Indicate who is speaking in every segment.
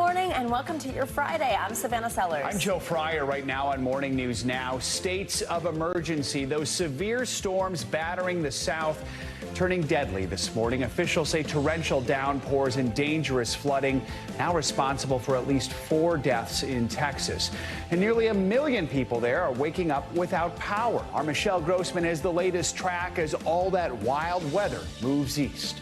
Speaker 1: morning and welcome to your Friday. I'm Savannah Sellers.
Speaker 2: I'm Joe Fryer. Right now on Morning News Now, states of emergency. Those severe storms battering the South turning deadly this morning. Officials say torrential downpours and dangerous flooding now responsible for at least 4 deaths in Texas. And nearly 1 million people there are waking up without power. Our Michelle Grossman has the latest track as all that wild weather moves east.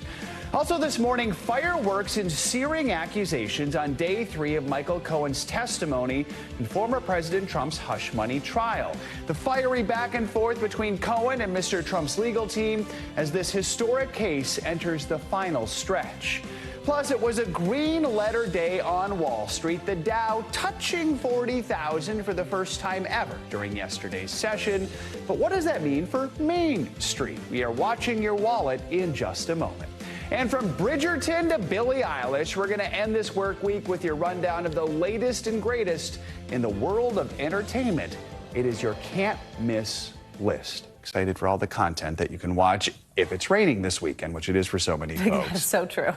Speaker 2: Also this morning, fireworks and searing accusations on day 3 of Michael Cohen's testimony in former President Trump's hush money trial. The fiery back and forth between Cohen and Mr. Trump's legal team as this historic case enters the final stretch. Plus, it was a green letter day on Wall Street, the Dow touching 40,000 for the first time ever during yesterday's session. But what does that mean for Main Street? We are watching your wallet in just a moment. And from Bridgerton to Billie Eilish, we're going to end this work week with your rundown of the latest and greatest in the world of entertainment. It is your can't miss list. Excited for all the content that you can watch if it's raining this weekend, which it is for so many folks.
Speaker 1: That's so true.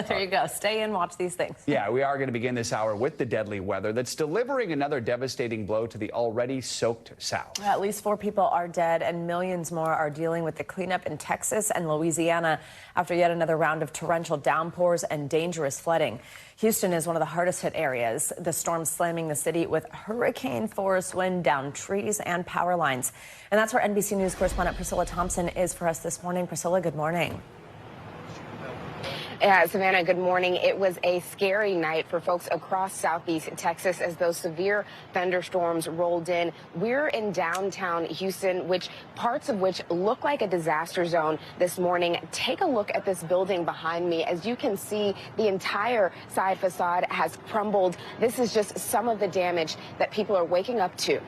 Speaker 1: There you go. Stay in, watch these things.
Speaker 2: Yeah, we are going to begin this hour with the deadly weather that's delivering another devastating blow to the already soaked South.
Speaker 1: At least 4 people are dead and millions more are dealing with the cleanup in Texas and Louisiana after yet another round of torrential downpours and dangerous flooding. Houston is one of the hardest hit areas. The storm slamming the city with hurricane force wind down trees and power lines. And that's where NBC News correspondent Priscilla Thompson is for us this morning. Priscilla, good morning.
Speaker 3: Savannah, good morning. It was a scary night for folks across southeast Texas as those severe thunderstorms rolled in. We're in downtown Houston, parts of which look like a disaster zone this morning. Take a look at this building behind me. As you can see, the entire side facade has crumbled. This is just some of the damage that people are waking up to.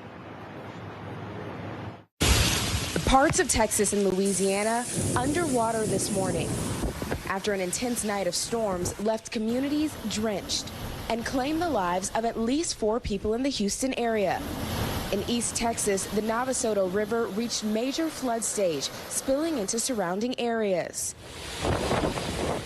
Speaker 3: Parts of Texas and Louisiana underwater this morning after an intense night of storms left communities drenched and claimed the lives of at least 4 people in the Houston area. In East Texas, the Navasota River reached major flood stage, spilling into surrounding areas.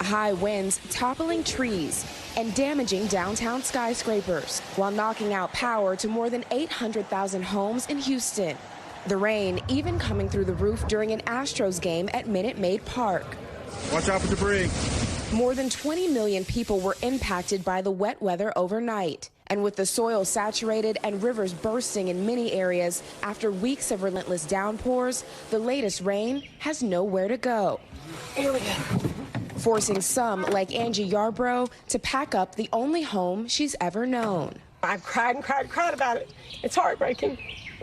Speaker 3: High winds toppling trees and damaging downtown skyscrapers while knocking out power to more than 800,000 homes in Houston. The rain even coming through the roof during an Astros game at Minute Maid Park.
Speaker 4: Watch out for debris.
Speaker 3: More than 20 million people were impacted by the wet weather overnight. And with the soil saturated and rivers bursting in many areas after weeks of relentless downpours, the latest rain has nowhere to go. Here we go. Forcing some, like Angie Yarbrough, to pack up the only home she's ever known.
Speaker 5: I've cried and cried and cried about it. It's heartbreaking.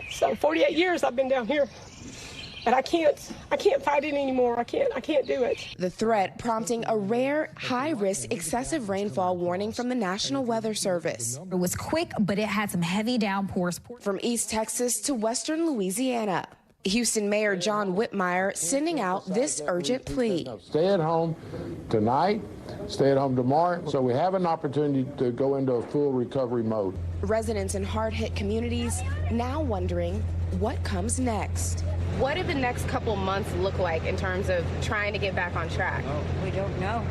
Speaker 5: So 48 years I've been down here. But I can't fight it anymore. I can't do it.
Speaker 3: The threat prompting a rare, high-risk excessive rainfall warning from the National Weather Service.
Speaker 6: It was quick, but it had some heavy downpours.
Speaker 3: From East Texas to western Louisiana, Houston Mayor John Whitmire sending out this urgent plea.
Speaker 7: Stay at home tonight, stay at home tomorrow, so we have an opportunity to go into a full recovery mode.
Speaker 3: Residents in hard-hit communities now wondering what comes next. What do the next couple months look like in terms of trying to get back on track?
Speaker 6: We don't know.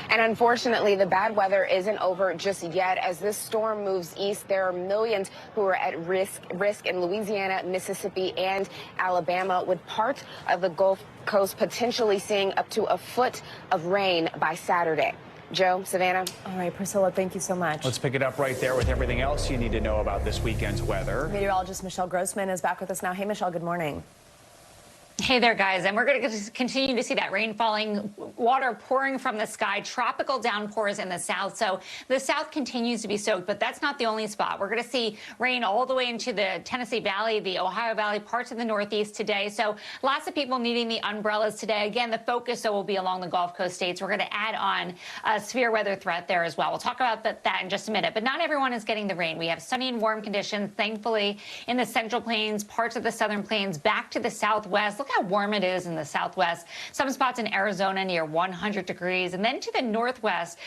Speaker 3: And unfortunately, the bad weather isn't over just yet. As this storm moves east, there are millions who are at risk in Louisiana, Mississippi, and Alabama, with parts of the Gulf Coast potentially seeing up to a foot of rain by Saturday. Joe, Savannah.
Speaker 1: All right, Priscilla, thank you so much.
Speaker 2: Let's pick it up right there with everything else you need to know about this weekend's weather.
Speaker 1: Meteorologist Michelle Grossman is back with us now. Hey, Michelle, good morning.
Speaker 8: Hey there, guys. And we're going to continue to see that rain falling, water pouring from the sky, tropical downpours in the south. So the south continues to be soaked, but that's not the only spot. We're going to see rain all the way into the Tennessee Valley, the Ohio Valley, parts of the Northeast today. So lots of people needing the umbrellas today. Again, the focus will be along the Gulf Coast states. We're going to add on a severe weather threat there as well. We'll talk about that in just a minute. But not everyone is getting the rain. We have sunny and warm conditions, thankfully, in the Central Plains, parts of the Southern Plains, back to the Southwest. look how warm it is in the southwest. Some spots in Arizona near 100 degrees. And then to the northwest,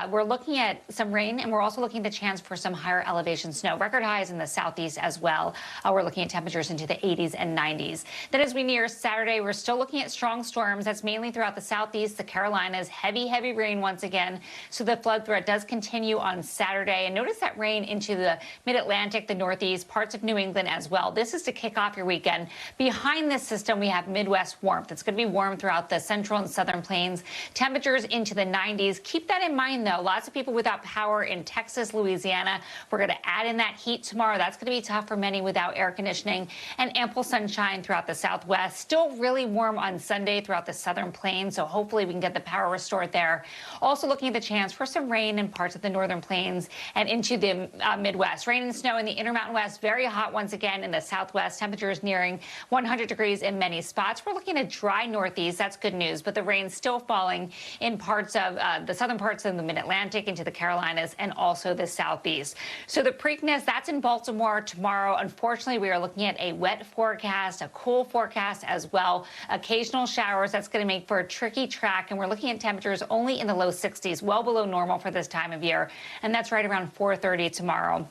Speaker 8: we're looking at some rain, and we're also looking at the chance for some higher elevation snow. Record highs in the southeast as well. We're looking at temperatures into the 80s and 90s. Then as we near Saturday, we're still looking at strong storms. That's mainly throughout the southeast, the Carolinas. Heavy rain once again. So the flood threat does continue on Saturday. And notice that rain into the mid-Atlantic, the northeast, parts of New England as well. This is to kick off your weekend. Behind this system, we have Midwest warmth. It's going to be warm throughout the central and southern plains. Temperatures into the 90s. Keep that in mind, though. Lots of people without power in Texas, Louisiana. We're going to add in that heat tomorrow. That's going to be tough for many without air conditioning, and ample sunshine throughout the southwest. Still really warm on Sunday throughout the southern plains, so hopefully we can get the power restored there. Also looking at the chance for some rain in parts of the northern plains and into the Midwest. Rain and snow in the Intermountain West. Very hot once again in the southwest. Temperatures nearing 100 degrees in many spots. We're looking at dry northeast. That's good news, but the rain's still falling in parts of the southern parts of the mid-Atlantic into the Carolinas and also the southeast. So the Preakness, that's in Baltimore tomorrow. Unfortunately, we are looking at a wet forecast, a cool forecast as well. Occasional showers. That's going to make for a tricky track, and we're looking at temperatures only in the low 60s, well below normal for this time of year, and that's right around 4:30 tomorrow.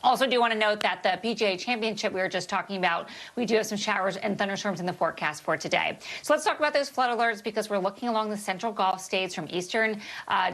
Speaker 8: Also do want to note that the PGA Championship we were just talking about, we do have some showers and thunderstorms in the forecast for today. So let's talk about those flood alerts, because we're looking along the central Gulf states from eastern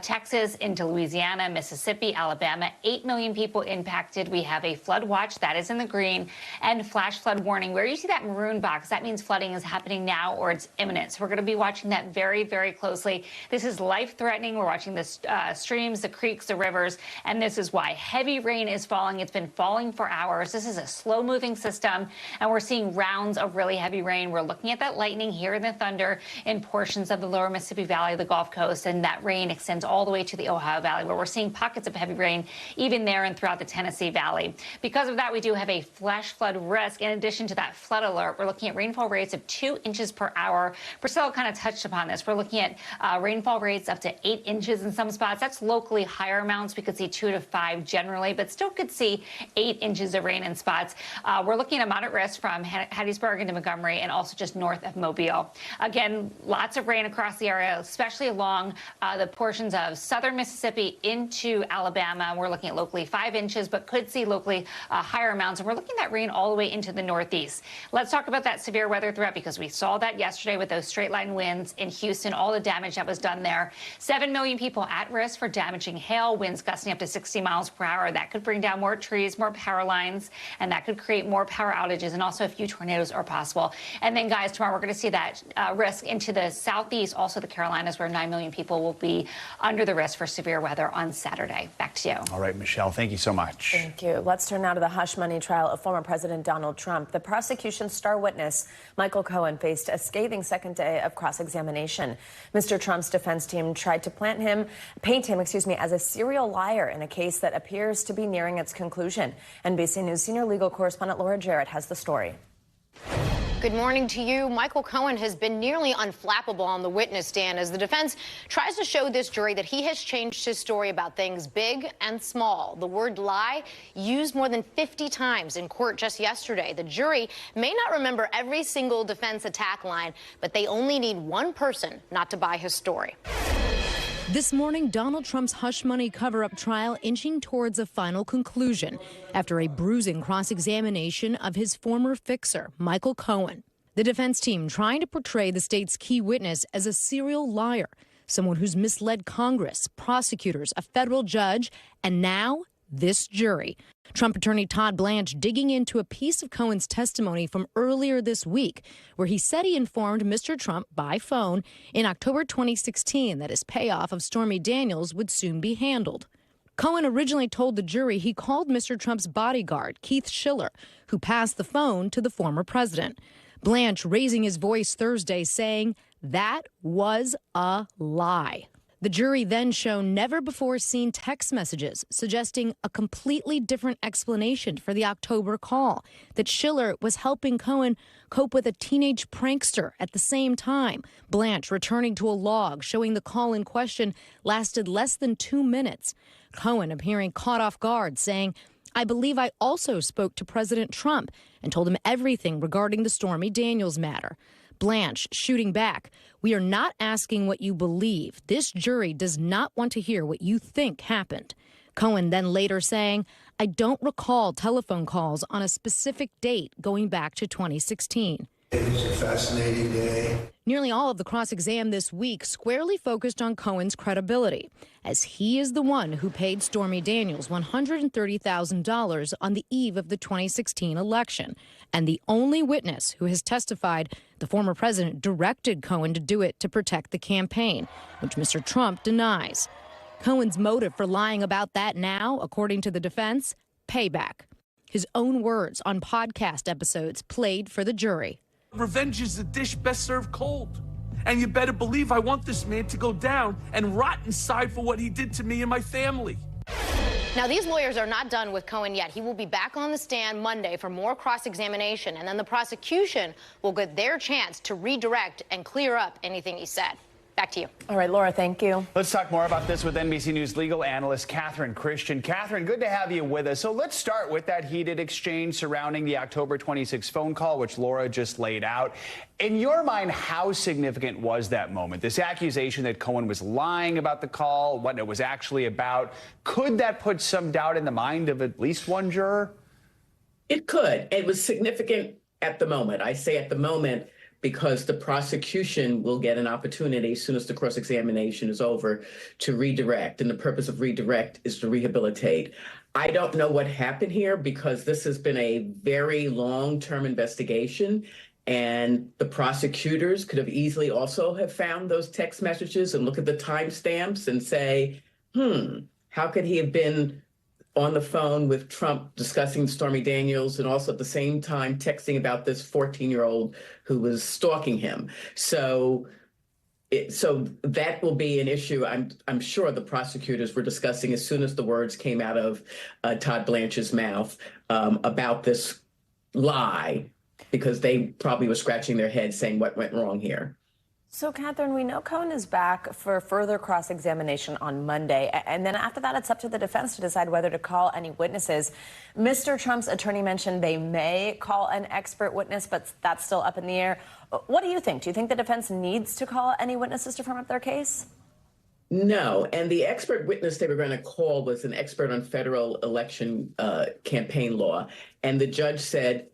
Speaker 8: Texas into Louisiana, Mississippi, Alabama. 8 million people impacted. We have a flood watch that is in the green, and flash flood warning. Where you see that maroon box, that means flooding is happening now or it's imminent. So we're going to be watching that very closely. This is life-threatening. We're watching the streams, the creeks, the rivers, and this is why. Heavy rain is falling. It's been falling for hours. This is a slow-moving system, and we're seeing rounds of really heavy rain. We're looking at that lightning, hearing the thunder in portions of the lower Mississippi Valley, the Gulf Coast, and that rain extends all the way to the Ohio Valley, where we're seeing pockets of heavy rain even there and throughout the Tennessee Valley. Because of that, we do have a flash flood risk. In addition to that flood alert, we're looking at rainfall rates of 2 inches per hour. Priscilla kind of touched upon this. We're looking at rainfall rates up to 8 inches in some spots. That's locally higher amounts. We could see 2 to 5 generally, but still could see 8 inches of rain in spots. We're looking at a moderate risk from Hattiesburg into Montgomery and also just north of Mobile. Again, lots of rain across the area, especially along the portions of southern Mississippi into Alabama. We're looking at locally 5 inches, but could see locally higher amounts. And we're looking at that rain all the way into the northeast. Let's talk about that severe weather threat, because we saw that yesterday with those straight line winds in Houston, all the damage that was done there. 7 million people at risk for damaging hail, winds gusting up to 60 miles per hour. That could bring down more trees, more power lines, and that could create more power outages, and also a few tornadoes are possible. And then, guys, tomorrow we're going to see that risk into the southeast, also the Carolinas, where 9 million people will be under the risk for severe weather on Saturday. Back to you.
Speaker 2: All right, Michelle, thank you so much.
Speaker 1: Thank you. Let's turn now to the hush money trial of former President Donald Trump. The prosecution's star witness, Michael Cohen, faced a scathing second day of cross-examination. Mr. Trump's defense team tried to paint him, as a serial liar in a case that appears to be nearing its conclusion. NBC News senior legal correspondent Laura Jarrett has the story.
Speaker 4: Good morning to you. Michael Cohen has been nearly unflappable on the witness stand as the defense tries to show this jury that he has changed his story about things big and small. The word lie used more than 50 times in court just yesterday. The jury may not remember every single defense attack line, but they only need one person not to buy his story.
Speaker 9: This morning, Donald Trump's hush money cover-up trial inching towards a final conclusion after a bruising cross-examination of his former fixer, Michael Cohen. The defense team trying to portray the state's key witness as a serial liar, someone who's misled Congress, prosecutors, a federal judge, and now this jury. Trump attorney Todd Blanche digging into a piece of Cohen's testimony from earlier this week, where he said he informed Mr. Trump by phone in October 2016 that his payoff of Stormy Daniels would soon be handled. Cohen originally told the jury he called Mr. Trump's bodyguard, Keith Schiller, who passed the phone to the former president. Blanche raising his voice Thursday, saying that was a lie. The jury then shown never-before-seen text messages suggesting a completely different explanation for the October call, that Schiller was helping Cohen cope with a teenage prankster at the same time. Blanche returning to a log showing the call in question lasted less than 2 minutes. Cohen appearing caught off guard, saying, "I believe I also spoke to President Trump and told him everything regarding the Stormy Daniels matter." Blanche shooting back, "We are not asking what you believe. This jury does not want to hear what you think happened." Cohen then later saying, "I don't recall telephone calls on a specific date going back to 2016.
Speaker 10: It was a fascinating day.
Speaker 9: Nearly all of the cross-exam this week squarely focused on Cohen's credibility, as he is the one who paid Stormy Daniels $130,000 on the eve of the 2016 election, and the only witness who has testified the former president directed Cohen to do it to protect the campaign, which Mr. Trump denies. Cohen's motive for lying about that now, according to the defense, payback. His own words on podcast episodes played for the jury.
Speaker 11: Revenge is a dish best served cold. And you better believe I want this man to go down and rot inside for what he did to me and my family.
Speaker 4: Now, these lawyers are not done with Cohen yet. He will be back on the stand Monday for more cross-examination, and then the prosecution will get their chance to redirect and clear up anything he said. Back to you.
Speaker 1: All right, Laura, thank you.
Speaker 2: Let's talk more about this with NBC News legal analyst Catherine Christian. Catherine, good to have you with us. So let's start with that heated exchange surrounding the October 26 phone call, which Laura just laid out. In your mind, how significant was that moment? This accusation that Cohen was lying about the call, what it was actually about. Could that put some doubt in the mind of at least one juror?
Speaker 12: It could. It was significant at the moment. I say at the moment because the prosecution will get an opportunity as soon as the cross-examination is over to redirect. And the purpose of redirect is to rehabilitate. I don't know what happened here because this has been a very long-term investigation. And the prosecutors could have easily also have found those text messages and look at the timestamps and say, how could he have been on the phone with Trump discussing Stormy Daniels and also at the same time texting about this 14-year-old who was stalking him. So that will be an issue I'm sure the prosecutors were discussing as soon as the words came out of Todd Blanche's mouth about this lie, because they probably were scratching their heads saying what went wrong here.
Speaker 1: So, Catherine, we know Cohen is back for further cross-examination on Monday. And then after that, it's up to the defense to decide whether to call any witnesses. Mr. Trump's attorney mentioned they may call an expert witness, but that's still up in the air. What do you think? Do you think the defense needs to call any witnesses to firm up their case?
Speaker 12: No. And the expert witness they were going to call was an expert on federal election campaign law. And the judge said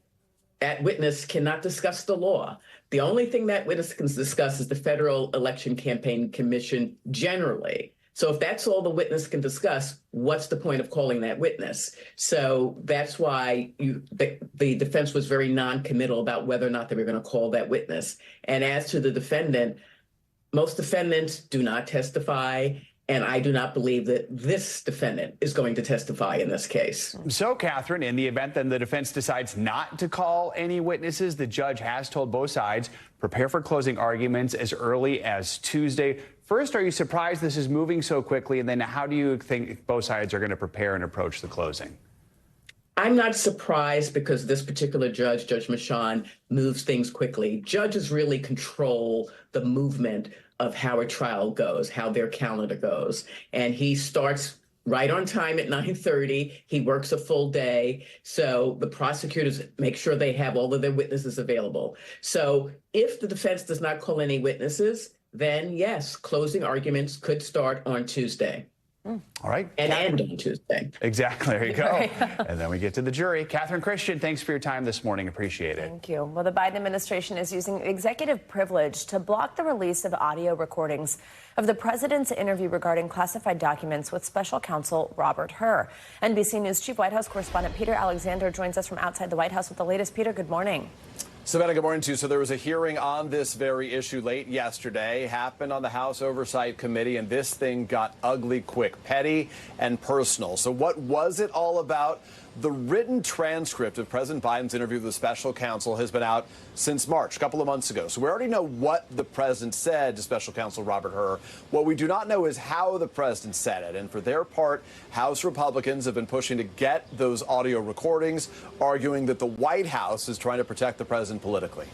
Speaker 12: that witness cannot discuss the law. The only thing that witness can discuss is the Federal Election Campaign Commission generally. So if that's all the witness can discuss, what's the point of calling that witness? So that's why the defense was very non-committal about whether or not they were going to call that witness. And as to the defendant, most defendants do not testify. And I do not believe that this defendant is going to testify in this case.
Speaker 2: So, Catherine, in the event then the defense decides not to call any witnesses, the judge has told both sides, prepare for closing arguments as early as Tuesday. First, are you surprised this is moving so quickly? And then how do you think both sides are going to prepare and approach the closing?
Speaker 12: I'm not surprised because this particular judge, Judge Michon, moves things quickly. Judges really control the movement of how a trial goes, how their calendar goes. And he starts right on time at 9:30. He works a full day. So the prosecutors make sure they have all of their witnesses available. So if the defense does not call any witnesses, then yes, closing arguments could start on Tuesday.
Speaker 2: All right.
Speaker 12: And end on Tuesday.
Speaker 2: Exactly. There you go. And then we get to the jury. Catherine Christian, thanks for your time this morning. Appreciate it.
Speaker 1: Thank you. Well, the Biden administration is using executive privilege to block the release of audio recordings of the president's interview regarding classified documents with special counsel Robert Hur. NBC News Chief White House correspondent Peter Alexander joins us from outside the White House with the latest. Peter, good morning.
Speaker 13: Savannah, good morning to you. So there was a hearing on this very issue late yesterday, happened on the House Oversight Committee, and this thing got ugly quick, petty and personal. So what was it all about? The written transcript of President Biden's interview with the special counsel has been out since March, a couple of months ago. So we already know what the president said to special counsel Robert Hur. What we do not know is how the president said it. And for their part, House Republicans have been pushing to get those audio recordings, arguing that the White House is trying to protect the president politically.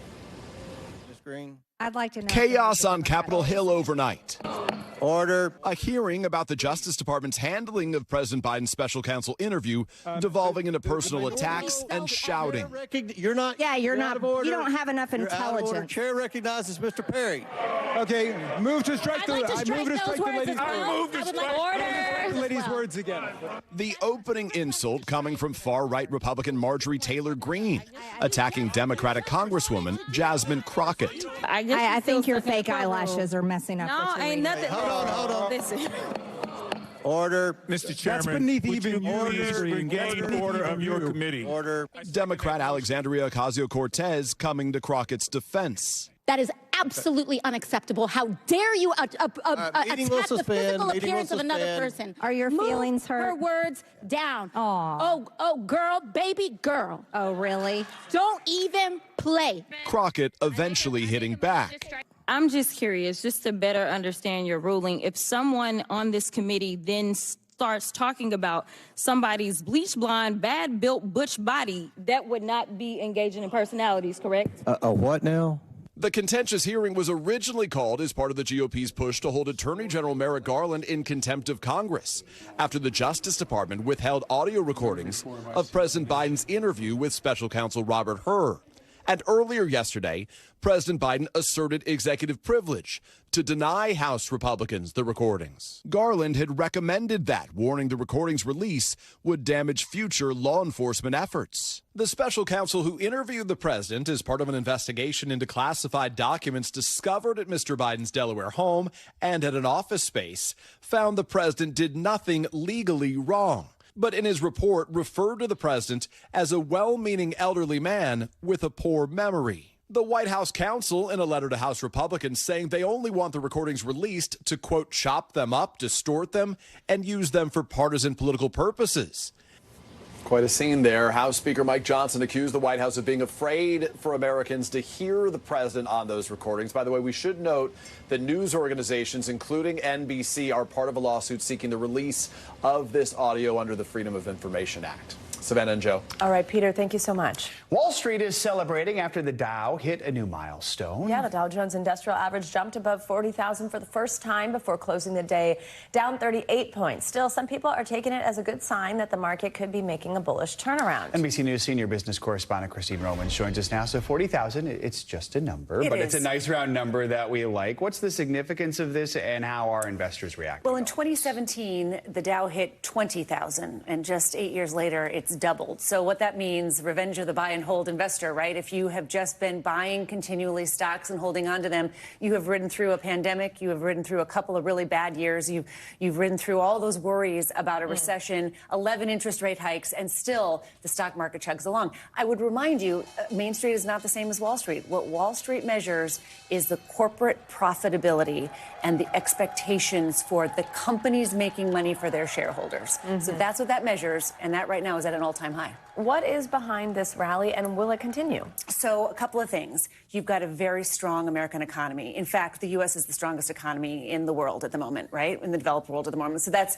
Speaker 14: I'd like to know. Chaos on Capitol Hill overnight. Order.
Speaker 13: A hearing about the Justice Department's handling of President Biden's special counsel interview devolving into personal attacks and shouting.
Speaker 14: You're not.
Speaker 15: Yeah, you're not. You don't have enough
Speaker 14: You're out of order.
Speaker 15: intelligence.
Speaker 14: Chair recognizes Mr. Perry.
Speaker 16: Okay, move to strike the.
Speaker 15: I'd like to strike
Speaker 16: I move to strike the lady's
Speaker 15: those
Speaker 16: words.
Speaker 15: words as well. I would like order.
Speaker 16: The lady's words again.
Speaker 13: The opening insult coming from far-right Republican Marjorie Taylor Greene, attacking Democratic Congresswoman Jasmine Crockett.
Speaker 15: I think your fake eyelashes are messing up.
Speaker 17: No, ain't nothing.
Speaker 14: Hold on.
Speaker 17: Listen.
Speaker 14: Order.
Speaker 16: Mr. Chairman, That's beneath would even you orders. please regain order of your committee.
Speaker 14: Order.
Speaker 13: Democrat Alexandria Ocasio-Cortez coming to Crockett's defense.
Speaker 18: That is absolutely unacceptable. How dare you attack the physical appearance of another person?
Speaker 15: Are your feelings
Speaker 18: Move
Speaker 15: hurt?
Speaker 18: her words down.
Speaker 15: Aw.
Speaker 18: Oh, girl, baby girl.
Speaker 15: Oh, really?
Speaker 18: Don't even play.
Speaker 13: Crockett eventually hitting back.
Speaker 17: I'm just curious, just to better understand your ruling. If someone on this committee then starts talking about somebody's bleach blonde, bad built butch body, that would not be engaging in personalities, correct?
Speaker 14: A what now?
Speaker 13: The contentious hearing was originally called as part of the GOP's push to hold Attorney General Merrick Garland in contempt of Congress after the Justice Department withheld audio recordings of President Biden's interview with Special Counsel Robert Hur. And earlier yesterday, President Biden asserted executive privilege to deny House Republicans the recordings. Garland had recommended that, warning the recordings' release would damage future law enforcement efforts. The special counsel who interviewed the president as part of an investigation into classified documents discovered at Mr. Biden's Delaware home and at an office space found the president did nothing legally wrong, but in his report referred to the president as a well-meaning elderly man with a poor memory. The White House counsel, in a letter to House Republicans, saying they only want the recordings released to, quote, chop them up, distort them, and use them for partisan political purposes. Quite a scene there. House Speaker Mike Johnson accused the White House of being afraid for Americans to hear the president on those recordings. By the way, we should note that news organizations, including NBC, are part of a lawsuit seeking the release of this audio under the Freedom of Information Act. Savannah and Joe.
Speaker 1: All right, Peter, thank you so much.
Speaker 2: Wall Street is celebrating after the Dow hit a new milestone.
Speaker 1: Yeah, the Dow Jones Industrial Average jumped above 40,000 for the first time before closing the day down 38 points. Still, some people are taking it as a good sign that the market could be making a bullish turnaround.
Speaker 2: NBC News senior business correspondent Christine Romans joins us now. So 40,000, it's just a number, but it's a nice round number that we like. What's the significance of this and how are investors reacting?
Speaker 19: Well, in 2017, the Dow hit 20,000, and just 8 years later, it's doubled. So what that means, revenge of the buy and hold investor, right? If you have just been buying continually stocks and holding on to them, you have ridden through a pandemic, you have ridden through a couple of really bad years, you've ridden through all those worries about a recession, 11 interest rate hikes, and still the stock market chugs along. I would remind you, Main Street is not the same as Wall Street. What Wall Street measures is the corporate profitability and the expectations for the companies making money for their shareholders. So that's what that measures, and that right now is at an all-time high.
Speaker 1: What is behind this rally, and will it continue?
Speaker 19: So a couple of things. You've got a very strong American economy. In fact, the U.S. is the strongest economy in the world at the moment, right? In the developed world at the moment. So that's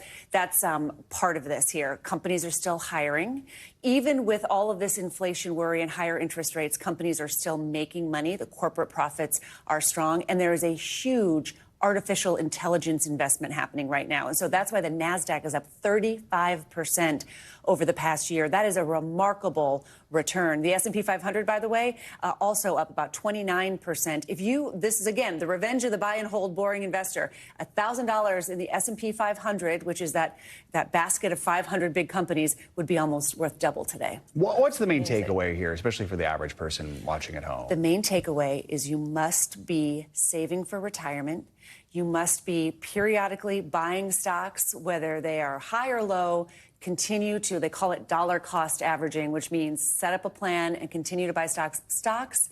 Speaker 19: part of this here. Companies are still hiring. Even with all of this inflation worry and higher interest rates, companies are still making money. The corporate profits are strong, and there is a huge artificial intelligence investment happening right now. And so that's why the NASDAQ is up 35% over the past year. That is a remarkable return. The S&P 500, by the way, also up about 29%. This is, again, the revenge of the buy and hold boring investor. $1,000 in the S&P 500, which is that basket of 500 big companies, would be almost worth double today.
Speaker 2: What's the main takeaway here, especially for the average person watching at home?
Speaker 19: The main takeaway is you must be saving for retirement. You must be periodically buying stocks, whether they are high or low. They call it dollar cost averaging, which means set up a plan and continue to buy stocks.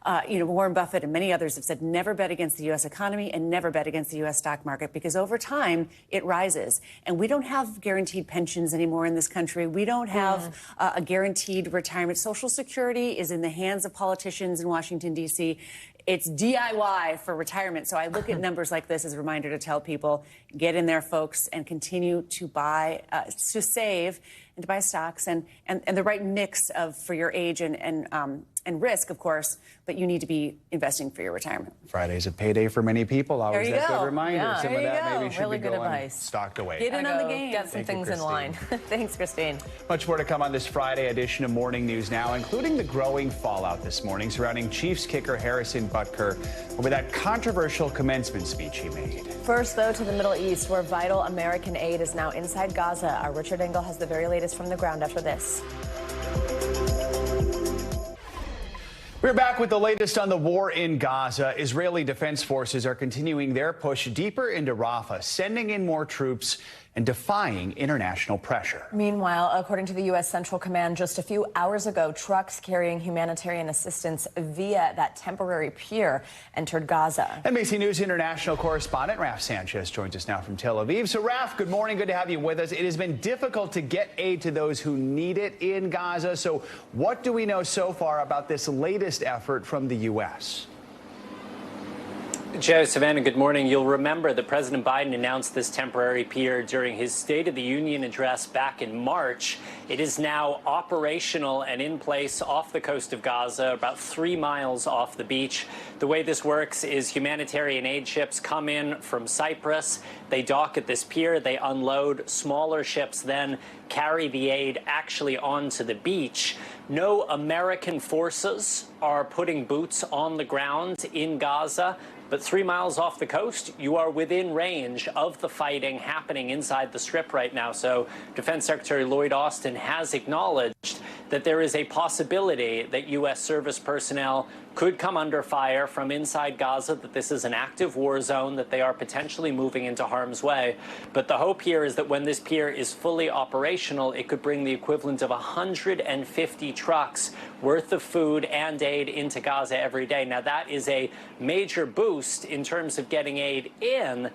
Speaker 19: Warren Buffett and many others have said never bet against the U.S. economy and never bet against the U.S. stock market, because over time it rises. And we don't have guaranteed pensions anymore in this country. We don't have a guaranteed retirement. Social Security is in the hands of politicians in Washington, D.C. It's DIY for retirement. So I look at numbers like this as a reminder to tell people, get in there, folks, and continue to buy, to save, to buy stocks and the right mix of for your age and risk, of course, but you need to be investing for your retirement.
Speaker 2: Friday's a payday for many people. Always that good reminder.
Speaker 1: Yeah.
Speaker 2: Some of that maybe should
Speaker 1: really
Speaker 2: be
Speaker 1: good
Speaker 2: going
Speaker 1: advice.
Speaker 2: stocked away.
Speaker 19: Get in on the game.
Speaker 1: Get some things in line. Thanks, Christine.
Speaker 2: Much more to come on this Friday edition of Morning News Now, including the growing fallout this morning surrounding Chiefs kicker Harrison Butker over that controversial commencement speech he made.
Speaker 1: First, though, to the Middle East, where vital American aid is now inside Gaza. Our Richard Engel has the very latest from the ground after this.
Speaker 2: We're back with the latest on the war in Gaza. Israeli defense forces are continuing their push deeper into Rafah, sending in more troops and defying international pressure.
Speaker 1: Meanwhile, according to the U.S. Central Command, just a few hours ago, trucks carrying humanitarian assistance via that temporary pier entered Gaza.
Speaker 2: NBC News international correspondent Raf Sanchez joins us now from Tel Aviv. So, Raf, good morning. Good to have you with us. It has been difficult to get aid to those who need it in Gaza. So what do we know so far about this latest effort from the U.S.?
Speaker 20: Joe, Savannah, good morning. You'll remember that President Biden announced this temporary pier during his State of the Union address back in March. It is now operational and in place off the coast of Gaza, about 3 miles off the beach. The way this works is humanitarian aid ships come in from Cyprus. They dock at this pier. They unload. Smaller ships then carry the aid actually onto the beach. No American forces are putting boots on the ground in Gaza. But 3 miles off the coast, you are within range of the fighting happening inside the Strip right now. So Defense Secretary Lloyd Austin has acknowledged that there is a possibility that U.S. service personnel could come under fire from inside Gaza, that this is an active war zone, that they are potentially moving into harm's way. But the hope here is that when this pier is fully operational, it could bring the equivalent of 150 trucks worth of food and aid into Gaza every day. Now, that is a major boost in terms of getting aid in.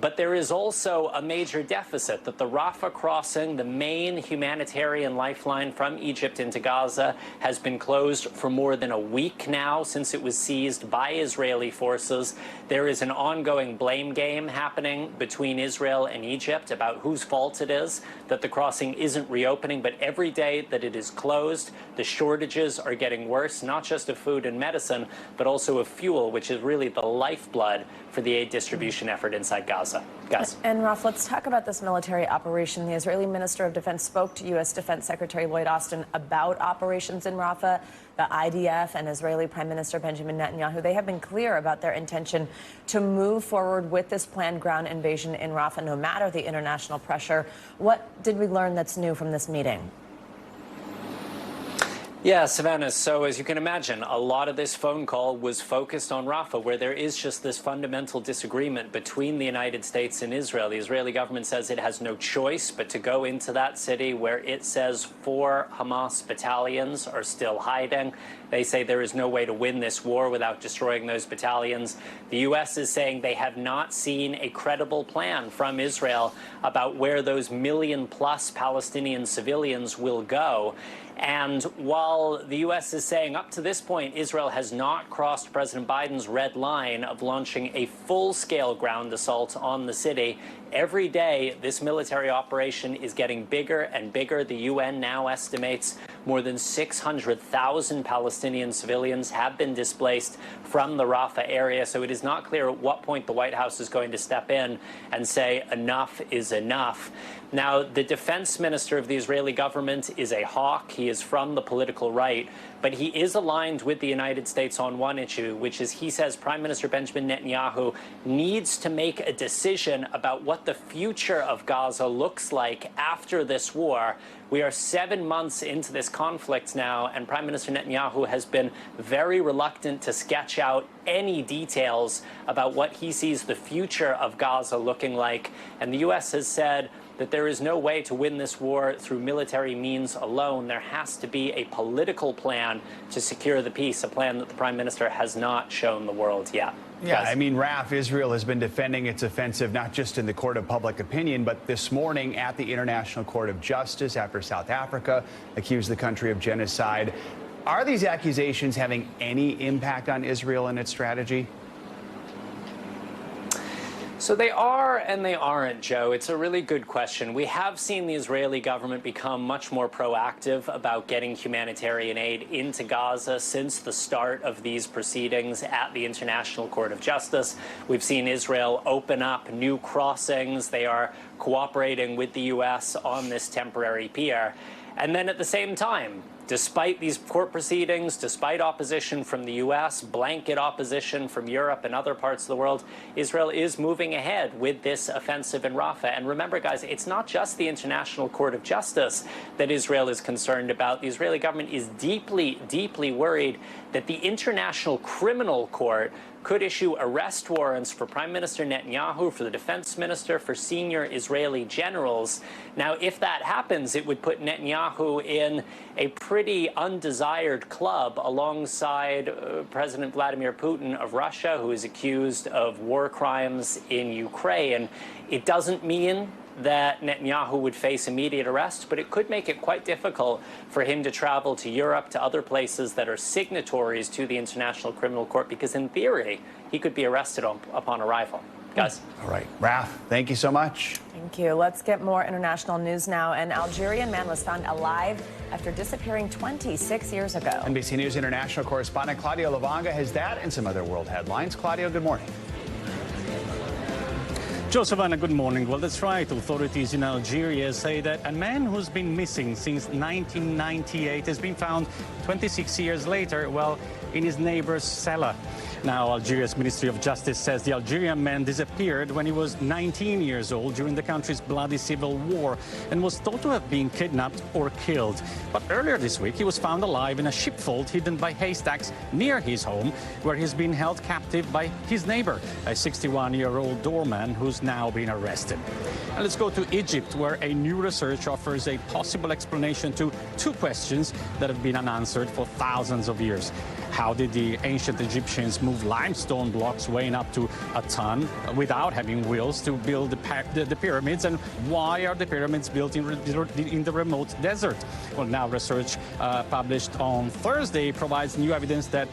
Speaker 20: But there is also a major deficit that the Rafah crossing, the main humanitarian lifeline from Egypt into Gaza, has been closed for more than a week now since it was seized by Israeli forces. There is an ongoing blame game happening between Israel and Egypt about whose fault it is that the crossing isn't reopening. But every day that it is closed, the shortages are getting worse, not just of food and medicine, but also of fuel, which is really the lifeblood for the aid distribution effort inside Gaza. Guys.
Speaker 1: And Raf, let's talk about this military operation. The Israeli Minister of Defense spoke to U.S. Defense Secretary Lloyd Austin about operations in Rafah. The IDF and Israeli Prime Minister Benjamin Netanyahu, they have been clear about their intention to move forward with this planned ground invasion in Rafah, no matter the international pressure. What did we learn that's new from this meeting?
Speaker 20: Yeah, Savannah, so as you can imagine, a lot of this phone call was focused on Rafah, where there is just this fundamental disagreement between the United States and Israel. The Israeli government says it has no choice but to go into that city where it says 4 Hamas battalions are still hiding. They say there is no way to win this war without destroying those battalions. The U.S. is saying they have not seen a credible plan from Israel about where those million-plus Palestinian civilians will go. And while the U.S. is saying up to this point Israel has not crossed President Biden's red line of launching a full-scale ground assault on the city, every day this military operation is getting bigger and bigger. The UN now estimates more than 600,000 Palestinian civilians have been displaced from the Rafah area. So it is not clear at what point the White House is going to step in and say enough is enough. Now, the defense minister of the Israeli government is a hawk. He is from the political right, but he is aligned with the United States on one issue, which is he says Prime Minister Benjamin Netanyahu needs to make a decision about what the future of Gaza looks like after this war. We are 7 months into this conflict now, and Prime Minister Netanyahu has been very reluctant to sketch out any details about what he sees the future of Gaza looking like. And the U.S. has said that there is no way to win this war through military means alone. There has to be a political plan to secure the peace, a plan that the Prime Minister has not shown the world yet.
Speaker 2: Yeah, I mean, Raf, Israel has been defending its offensive not just in the court of public opinion, but this morning at the International Court of Justice after South Africa accused the country of genocide. Are these accusations having any impact on Israel and its strategy?
Speaker 20: So they are and they aren't, Joe. It's a really good question. We have seen the Israeli government become much more proactive about getting humanitarian aid into Gaza since the start of these proceedings at the International Court of Justice. We've seen Israel open up new crossings. They are cooperating with the U.S. on this temporary pier. And then at the same time, despite these court proceedings, despite opposition from the U.S., blanket opposition from Europe and other parts of the world, Israel is moving ahead with this offensive in Rafah. And remember, guys, it's not just the International Court of Justice that Israel is concerned about. The Israeli government is deeply, deeply worried that the International Criminal Court could issue arrest warrants for Prime Minister Netanyahu, for the defense minister, for senior Israeli generals. Now, if that happens, it would put Netanyahu in a pretty undesired club alongside President Vladimir Putin of Russia, who is accused of war crimes in Ukraine. It doesn't mean that Netanyahu would face immediate arrest, but it could make it quite difficult for him to travel to Europe, to other places that are signatories to the International Criminal Court, because in theory, he could be arrested upon arrival. Guys.
Speaker 2: All right. Raph, thank you so much.
Speaker 1: Thank you. Let's get more international news now. An Algerian man was found alive after disappearing 26 years ago.
Speaker 2: NBC News international correspondent Claudio Lavanga has that and some other world headlines. Claudio, good morning.
Speaker 21: Joe, Savannah, good morning. Well, that's right. Authorities in Algeria say that a man who's been missing since 1998 has been found 26 years later, well, in his neighbor's cellar. Now, Algeria's Ministry of Justice says the Algerian man disappeared when he was 19 years old during the country's bloody civil war and was thought to have been kidnapped or killed. But earlier this week, he was found alive in a sheepfold hidden by haystacks near his home, where he's been held captive by his neighbor, a 61-year-old doorman who's now been arrested. And let's go to Egypt, where a new research offers a possible explanation to two questions that have been unanswered for thousands of years. How did the ancient Egyptians move limestone blocks weighing up to a ton without having wheels to build the pyramids? And why are the pyramids built in the remote desert? Well, now research published on Thursday provides new evidence that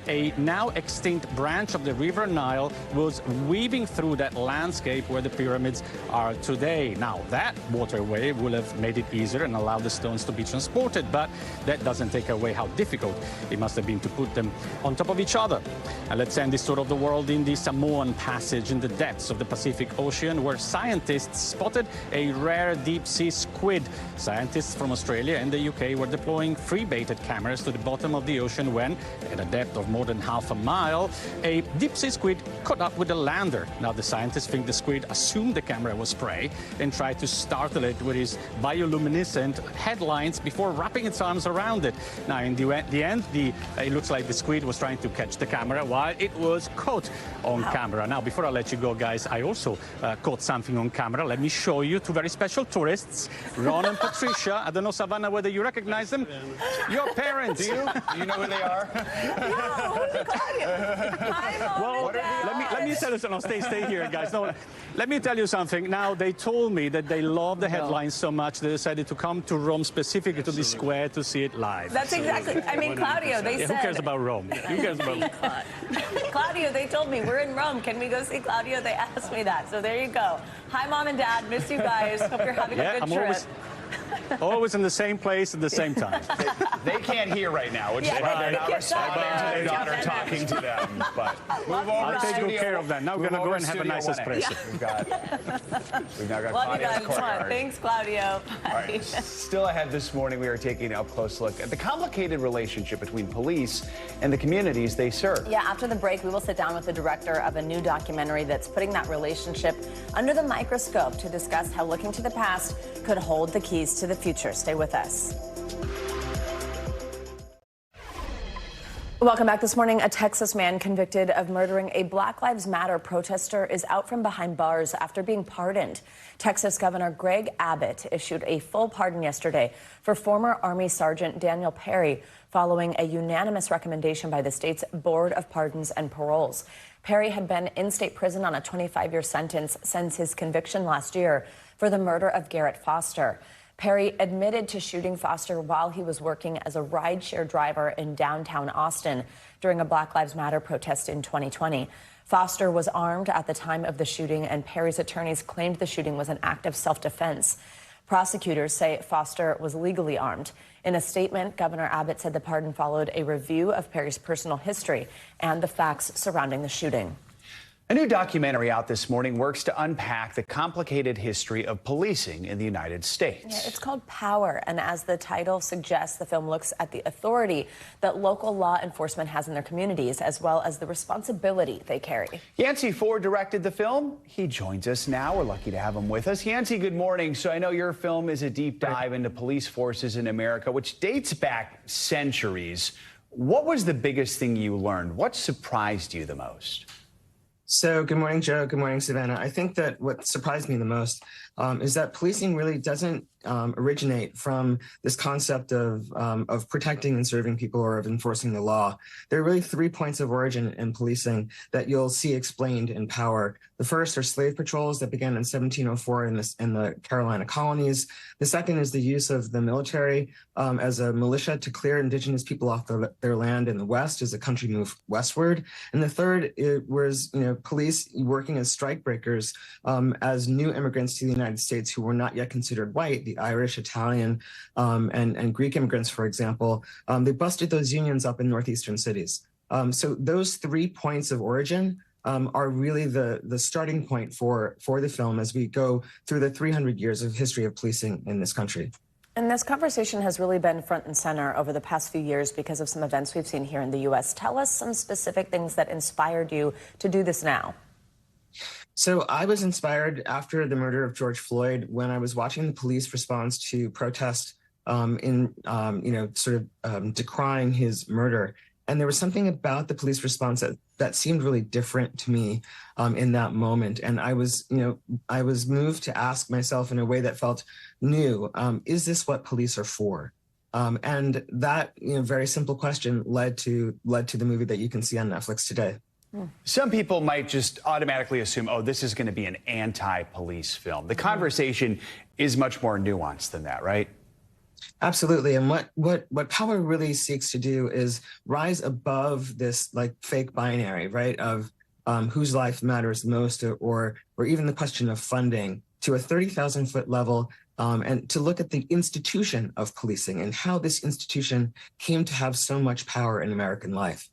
Speaker 21: a now extinct branch of the River Nile was weaving through that landscape where the pyramids are today. Now, that waterway will have made it easier and allowed the stones to be transported, but that doesn't take away how difficult it must have been to put them on top of each other. And let's end this tour of the world in the Samoan Passage in the depths of the Pacific Ocean, where scientists spotted a rare deep-sea squid. Scientists from Australia and the UK were deploying free-baited cameras to the bottom of the ocean when, at a depth of more than half a mile, a deep-sea squid caught up with a lander. Now, the scientists think the squid assumed the camera was prey and tried to startle it with his bioluminescent headlines before wrapping its arms around it. Now, in the end, it looks like the squid was trying to catch the camera while it was caught on camera. Now, before I let you go, guys, I also caught something on camera. Let me show you two very special tourists, Ron and Patricia. I don't know, Savannah, whether you recognize them. Your parents.
Speaker 2: Do you know who they are?
Speaker 21: Well, let me tell you something. No, stay here, guys. No, let me tell you something. Now, they told me that they love the headlines so much they decided to come to Rome specifically to the square to see it live.
Speaker 1: That's exactly. I mean, Claudio, they said.
Speaker 21: Who cares about Rome? Who cares about
Speaker 1: Claudio, they told me, we're in Rome. Can we go see Claudio? They asked me that. So there you go. Hi, Mom and Dad. Miss you guys. Hope you're having a good trip.
Speaker 21: Always in the same place at the same time.
Speaker 2: They can't hear right now, which is why they're not responding to their daughter talking to them. But move over.
Speaker 21: I'll take good care of that. Now we're going to go and have a nice espresso.
Speaker 2: We've now got
Speaker 1: Love you
Speaker 2: Claudio's
Speaker 1: guys.
Speaker 2: courtyard.
Speaker 1: Thanks, Claudio. Bye.
Speaker 2: All right. Still ahead this morning, we are taking a close look at the complicated relationship between police and the communities they serve.
Speaker 1: Yeah, after the break, we will sit down with the director of a new documentary that's putting that relationship under the microscope to discuss how looking to the past could hold the keys to the future. Stay with us. Welcome back this morning. A Texas man convicted of murdering a Black Lives Matter protester is out from behind bars after being pardoned. Texas Governor Greg Abbott issued a full pardon yesterday for former Army Sergeant Daniel Perry following a unanimous recommendation by the state's Board of Pardons and Paroles. Perry had been in state prison on a 25-year sentence since his conviction last year for the murder of Garrett Foster. Perry admitted to shooting Foster while he was working as a rideshare driver in downtown Austin during a Black Lives Matter protest in 2020. Foster was armed at the time of the shooting, and Perry's attorneys claimed the shooting was an act of self-defense. Prosecutors say Foster was legally armed. In a statement, Governor Abbott said the pardon followed a review of Perry's personal history and the facts surrounding the shooting.
Speaker 2: A new documentary out this morning works to unpack the complicated history of policing in the United States.
Speaker 1: Yeah, it's called Power, and as the title suggests, the film looks at the authority that local law enforcement has in their communities, as well as the responsibility they carry.
Speaker 2: Yancey Ford directed the film. He joins us now. We're lucky to have him with us. Yancey, good morning. So I know your film is a deep dive into police forces in America, which dates back centuries. What was the biggest thing you learned? What surprised you the most?
Speaker 5: So good morning, Joe. Good morning, Savannah. I think that what surprised me the most is that policing really doesn't originate from this concept of protecting and serving people or of enforcing the law. There are really 3 points of origin in policing that you'll see explained in Power. The first are slave patrols that began in 1704 in the Carolina colonies. The second is the use of the military as a militia to clear indigenous people off their land in the West as the country moved westward. And the third was, police working as strikebreakers as new immigrants to the United States who were not yet considered white, the Irish, Italian, and Greek immigrants, for example. They busted those unions up in northeastern cities. So those 3 points of origin are really the starting point for the film as we go through the 300 years of history of policing in this country.
Speaker 1: And this conversation has really been front and center over the past few years because of some events we've seen here in the U.S. Tell us some specific things that inspired you to do this now.
Speaker 5: So I was inspired after the murder of George Floyd when I was watching the police response to protest decrying his murder. And there was something about the police response that seemed really different to me in that moment. And I was moved to ask myself in a way that felt new, is this what police are for? And that very simple question led to the movie that you can see on Netflix today.
Speaker 2: Some people might just automatically assume, oh, this is going to be an anti-police film. The conversation is much more nuanced than that, right?
Speaker 5: Absolutely. And what Power really seeks to do is rise above this fake binary, right, of whose life matters most or even the question of funding to a 30,000-foot level and to look at the institution of policing and how this institution came to have so much power in American life.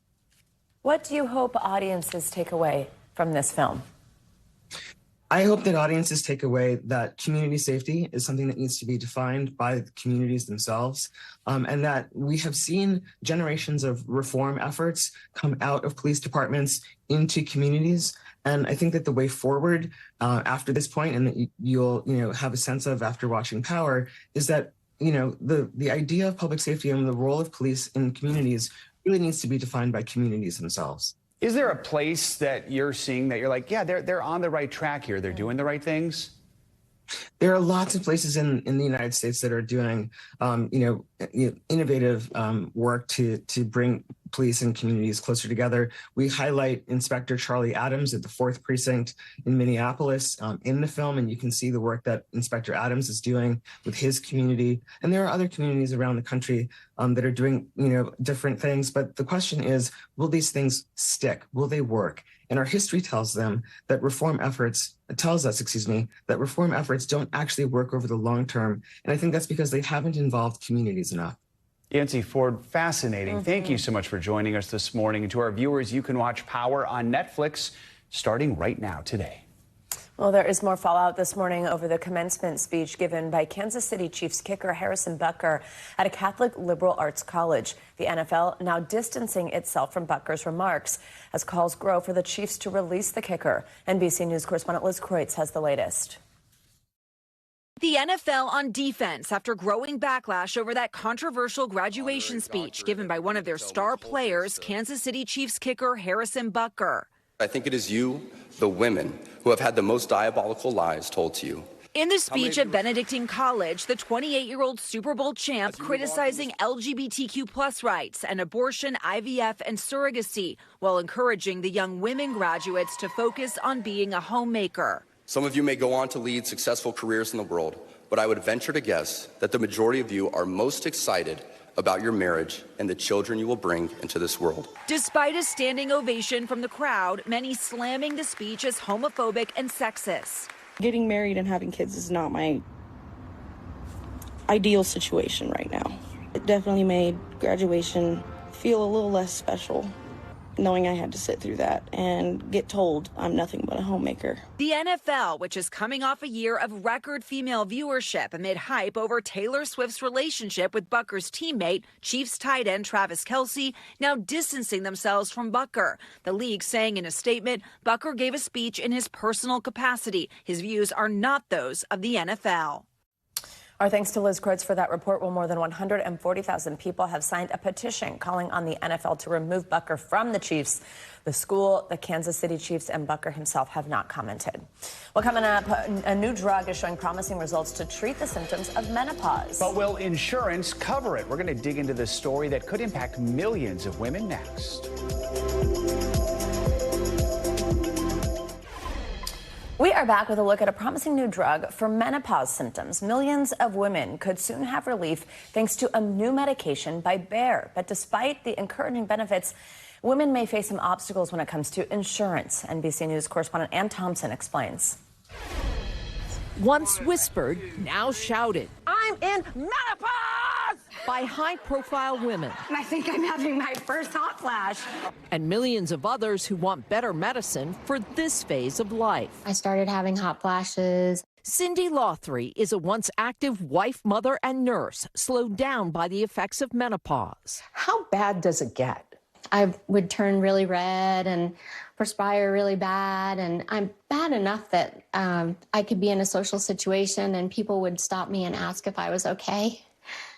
Speaker 1: What do you hope audiences take away from this film?
Speaker 5: I hope that audiences take away that community safety is something that needs to be defined by the communities themselves, and that we have seen generations of reform efforts come out of police departments into communities. And I think that the way forward after this point, and that you'll have a sense of after watching Power, is that the idea of public safety and the role of police in communities really needs to be defined by communities themselves.
Speaker 2: Is there a place that you're seeing that you're like, yeah, they're on the right track here, they're doing the right things?
Speaker 5: There are lots of places in the United States that are doing, innovative work to bring police and communities closer together. We highlight Inspector Charlie Adams at the 4th Precinct in Minneapolis in the film, and you can see the work that Inspector Adams is doing with his community. And there are other communities around the country that are doing, different things. But the question is, will these things stick? Will they work? And our history tells us that reform efforts don't actually work over the long term. And I think that's because they haven't involved communities enough.
Speaker 2: Yancey Ford, fascinating. Thank you so much for joining us this morning. And to our viewers, you can watch Power on Netflix starting right now today.
Speaker 1: Well, there is more fallout this morning over the commencement speech given by Kansas City Chiefs kicker Harrison Butker at a Catholic liberal arts college. The NFL now distancing itself from Butker's remarks as calls grow for the Chiefs to release the kicker. NBC News correspondent Liz Kreutz has the latest.
Speaker 22: The NFL on defense after growing backlash over that controversial graduation speech given by one of their star players, Kansas City Chiefs kicker Harrison Butker.
Speaker 23: I think it is you, the women, who have had the most diabolical lies told to you.
Speaker 22: In the speech at Benedictine College, the 28-year-old Super Bowl champ criticizing LGBTQ+ rights and abortion, IVF, and surrogacy, while encouraging the young women graduates to focus on being a homemaker.
Speaker 23: Some of you may go on to lead successful careers in the world, but I would venture to guess that the majority of you are most excited about your marriage and the children you will bring into this world.
Speaker 22: Despite a standing ovation from the crowd, many slamming the speech as homophobic and sexist.
Speaker 3: Getting married and having kids is not my ideal situation right now. It definitely made graduation feel a little less special, knowing I had to sit through that and get told I'm nothing but a homemaker.
Speaker 22: The NFL, which is coming off a year of record female viewership amid hype over Taylor Swift's relationship with Bucker's teammate, Chiefs tight end Travis Kelce, now distancing themselves from Bucker. The league saying in a statement, Bucker gave a speech in his personal capacity. His views are not those of the NFL.
Speaker 1: Our thanks to Liz Kreutz for that report. Well, more than 140,000 people have signed a petition calling on the NFL to remove Bucker from the Chiefs. The school, the Kansas City Chiefs, and Bucker himself have not commented. Well, coming up, a new drug is showing promising results to treat the symptoms of menopause.
Speaker 2: But will insurance cover it? We're going to dig into this story that could impact millions of women next.
Speaker 1: We are back with a look at a promising new drug for menopause symptoms. Millions of women could soon have relief thanks to a new medication by Bayer. But despite the encouraging benefits, women may face some obstacles when it comes to insurance. NBC News correspondent Ann Thompson explains.
Speaker 6: Once whispered, now shouted
Speaker 7: I'm in menopause!
Speaker 6: by high-profile women.
Speaker 7: And I think I'm having my first hot flash.
Speaker 6: And millions of others who want better medicine for this phase of life.
Speaker 24: I started having hot flashes.
Speaker 6: Cindy Lothry is a once active wife, mother, and nurse, slowed down by the effects of menopause.
Speaker 7: How bad does it get?
Speaker 24: I would turn really red and perspire really bad. And I'm bad enough that I could be in a social situation and people would stop me and ask if I was okay.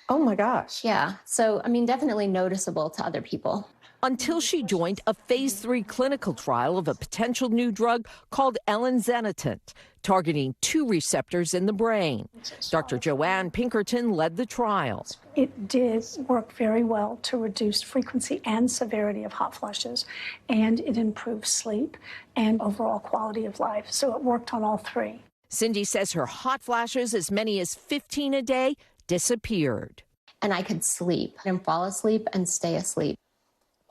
Speaker 7: Oh my gosh.
Speaker 24: Yeah. So, I mean, definitely noticeable to other people.
Speaker 6: Until she joined a phase 3 clinical trial of a potential new drug called elinzanetant, targeting 2 receptors in the brain. Dr. Joanne Pinkerton led the trial.
Speaker 25: It did work very well to reduce frequency and severity of hot flushes, and it improved sleep and overall quality of life. So it worked on all 3.
Speaker 6: Cindy says her hot flashes, as many as 15 a day, disappeared.
Speaker 24: And I could sleep and fall asleep and stay asleep.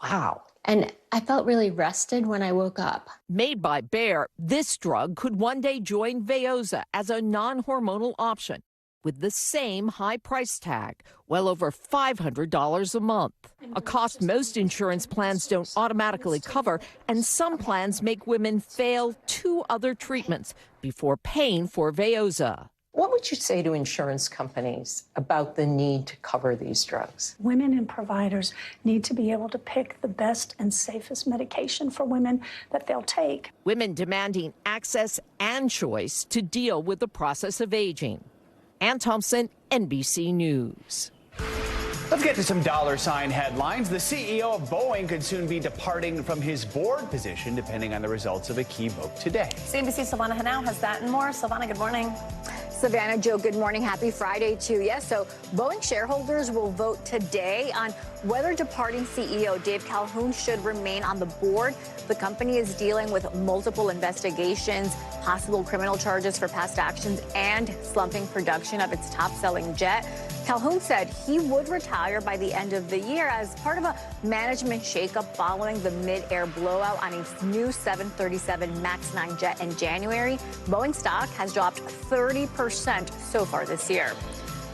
Speaker 7: Wow.
Speaker 24: And I felt really rested when I woke up.
Speaker 6: Made by Bayer, this drug could one day join Veoza as a non-hormonal option with the same high price tag, well over $500 a month. A cost most insurance plans don't automatically cover, and some plans make women fail 2 other treatments before paying for Veoza.
Speaker 7: What would you say to insurance companies about the need to cover these drugs?
Speaker 25: Women and providers need to be able to pick the best and safest medication for women that they'll take.
Speaker 6: Women demanding access and choice to deal with the process of aging. Ann Thompson, NBC News.
Speaker 2: Let's get to some dollar-sign headlines. The CEO of Boeing could soon be departing from his board position, depending on the results of a key vote today.
Speaker 1: CNBC's Silvana Henao has that and more. Silvana, good morning.
Speaker 26: Savannah, Joe, good morning. Happy Friday to you. So Boeing shareholders will vote today on whether departing CEO Dave Calhoun should remain on the board. The company is dealing with multiple investigations, possible criminal charges for past actions, and slumping production of its top-selling jet. Calhoun said he would retire by the end of the year as part of a management shakeup following the mid-air blowout on a new 737 MAX 9 jet in January. Boeing stock has dropped 30% so far this year.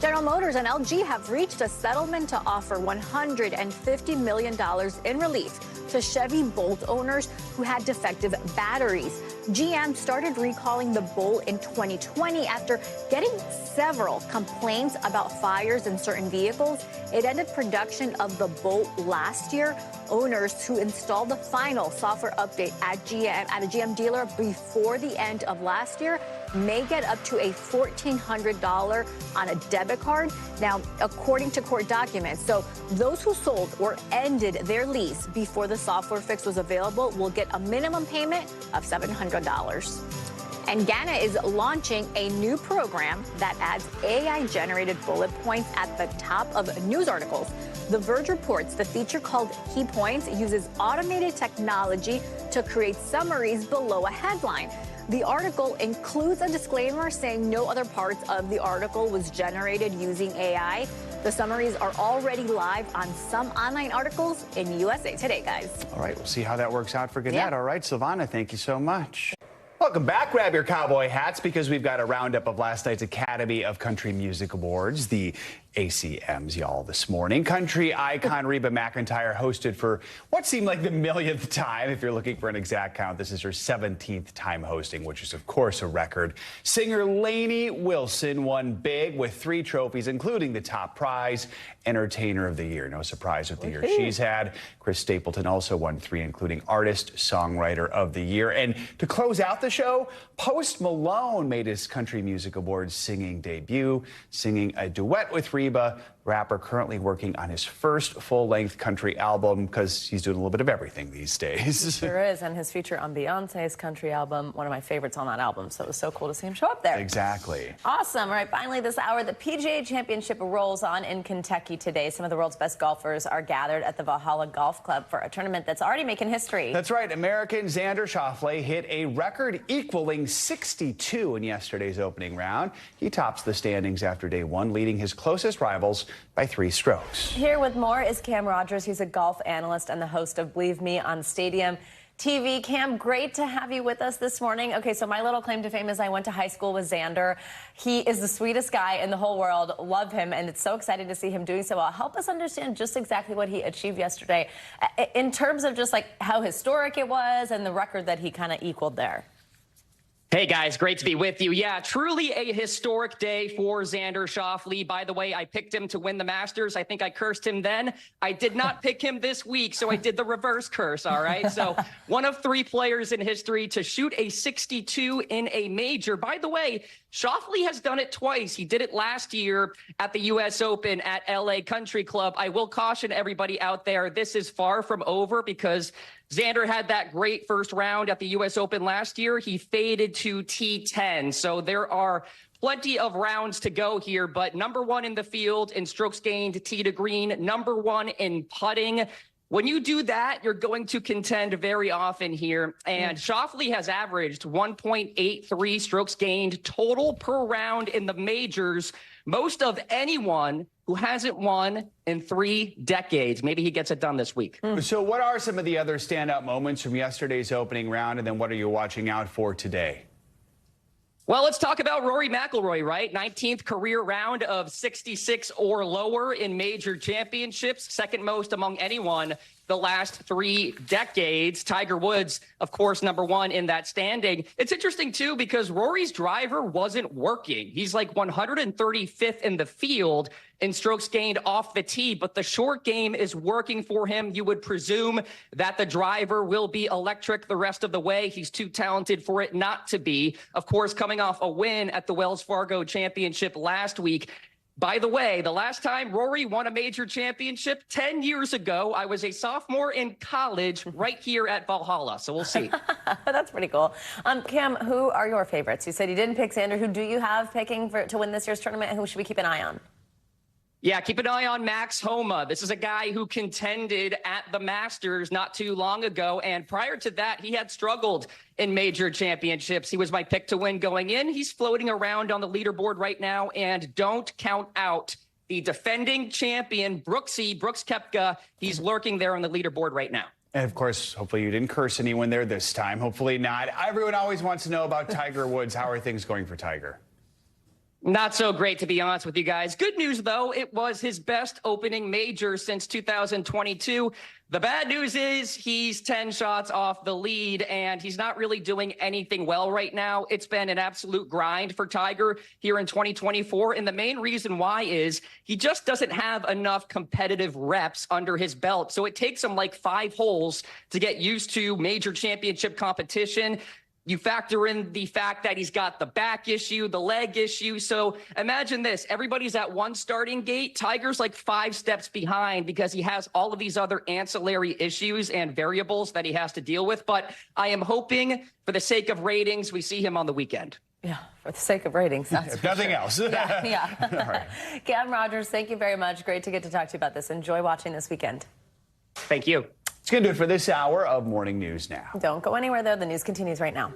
Speaker 26: General Motors and LG have reached a settlement to offer $150 million in relief to Chevy Bolt owners who had defective batteries. GM started recalling the Bolt in 2020 after getting several complaints about fires in certain vehicles. It ended production of the Bolt last year. Owners who installed the final software update at a GM dealer before the end of last year may get up to a $1,400 on a debit card. Now, according to court documents, so those who sold or ended their lease before the software fix was available will get a minimum payment of $700. And Ghana is launching a new program that adds AI-generated bullet points at the top of news articles. The Verge reports the feature called Key Points uses automated technology to create summaries below a headline. The article includes a disclaimer saying no other parts of the article was generated using AI. The summaries are already live on some online articles in USA Today, guys.
Speaker 2: All right, we'll see how that works out for Gannett. All right, Silvana, thank you so much. Welcome back. Grab your cowboy hats because we've got a roundup of last night's Academy of Country Music Awards, the ACMs, y'all, this morning. Country icon Reba McEntire hosted for what seemed like the millionth time. If you're looking for an exact count, this is her 17th time hosting, which is, of course, a record. Singer Lainey Wilson won big with 3 trophies, including the top prize, Entertainer of the Year. No surprise with the year she's had. Chris Stapleton also won 3, including Artist Songwriter of the Year. And to close out the show, Post Malone made his Country Music Awards singing debut, singing a duet with Reba, rapper currently working on his first full-length country album because he's doing a little bit of everything these days.
Speaker 1: He sure is, and his feature on Beyonce's country album, one of my favorites on that album, so it was so cool to see him show up there.
Speaker 2: Exactly.
Speaker 1: Awesome. All right, finally this hour, the PGA Championship rolls on in Kentucky today. Some of the world's best golfers are gathered at the Valhalla Golf Club for a tournament that's already making history.
Speaker 2: That's right. American Xander Schauffele hit a record equaling 62 in yesterday's opening round. He tops the standings after day 1, leading his closest rivals by 3 strokes.
Speaker 1: Here with more is Cam Rogers. He's a golf analyst and the host of Believe Me on Stadium TV. Cam, great to have you with us this morning. Okay, so my little claim to fame is I went to high school with Xander. He is the sweetest guy in the whole world. Love him, and it's so exciting to see him doing so well. Help us understand just exactly what he achieved yesterday in terms of just like how historic it was and the record that he kind of equaled there.
Speaker 4: Hey guys, great to be with you. Yeah, truly a historic day for Xander Schauffele. By the way, I picked him to win the Masters. I think I cursed him then. I did not pick him this week, so I did the reverse curse, all right? So one of 3 players in history to shoot a 62 in a major. By the way, Schauffele has done it twice. He did it last year at the U.S. Open at LA Country Club. I will caution everybody out there, this is far from over because Xander had that great first round at the U.S. Open last year. He faded to T10. So there are plenty of rounds to go here, but number 1 in the field in strokes gained tee to green, number 1 in putting. When you do that, you're going to contend very often here. And Schauffele has averaged 1.83 strokes gained total per round in the majors, most of anyone who hasn't won in 3 decades. Maybe he gets it done this week.
Speaker 2: So what are some of the other standout moments from yesterday's opening round, and then what are you watching out for today?
Speaker 4: Well, let's talk about Rory McIlroy, right? 19th career round of 66 or lower in major championships, second most among anyone the last 3 decades. Tiger Woods, of course, number 1 in that standing. It's interesting, too, because Rory's driver wasn't working. He's like 135th in the field in strokes gained off the tee, but the short game is working for him. You would presume that the driver will be electric the rest of the way. He's too talented for it not to be. Of course, coming off a win at the Wells Fargo Championship last week. By the way, the last time Rory won a major championship, 10 years ago, I was a sophomore in college right here at Valhalla. So we'll see.
Speaker 1: That's pretty cool. Cam, who are your favorites? You said you didn't pick Xander. Who do you have picking to win this year's tournament, and who should we keep an eye on?
Speaker 4: Yeah, keep an eye on Max Homa. This is a guy who contended at the Masters not too long ago. And prior to that, he had struggled in major championships. He was my pick to win going in. He's floating around on the leaderboard right now. And don't count out the defending champion, Brooks Koepka. He's lurking there on the leaderboard right now.
Speaker 2: And, of course, hopefully you didn't curse anyone there this time. Hopefully not. Everyone always wants to know about Tiger Woods. How are things going for Tiger?
Speaker 4: Not so great, to be honest with you guys. Good news, though, it was his best opening major since 2022. The bad news is he's 10 shots off the lead, and he's not really doing anything well right now. It's been an absolute grind for Tiger here in 2024, and the main reason why is he just doesn't have enough competitive reps under his belt. So it takes him like 5 holes to get used to major championship competition. You factor in the fact that he's got the back issue, the leg issue. So imagine this. Everybody's at one starting gate. Tiger's like 5 steps behind because he has all of these other ancillary issues and variables that he has to deal with. But I am hoping for the sake of ratings, we see him on the weekend.
Speaker 1: Yeah, for the sake of ratings. That's
Speaker 2: if nothing else.
Speaker 1: Yeah.
Speaker 2: All right.
Speaker 1: Cam Rogers, thank you very much. Great to get to talk to you about this. Enjoy watching this weekend.
Speaker 4: Thank you.
Speaker 2: It's going to do it for this hour of Morning News Now.
Speaker 1: Don't go anywhere, though. The news continues right now.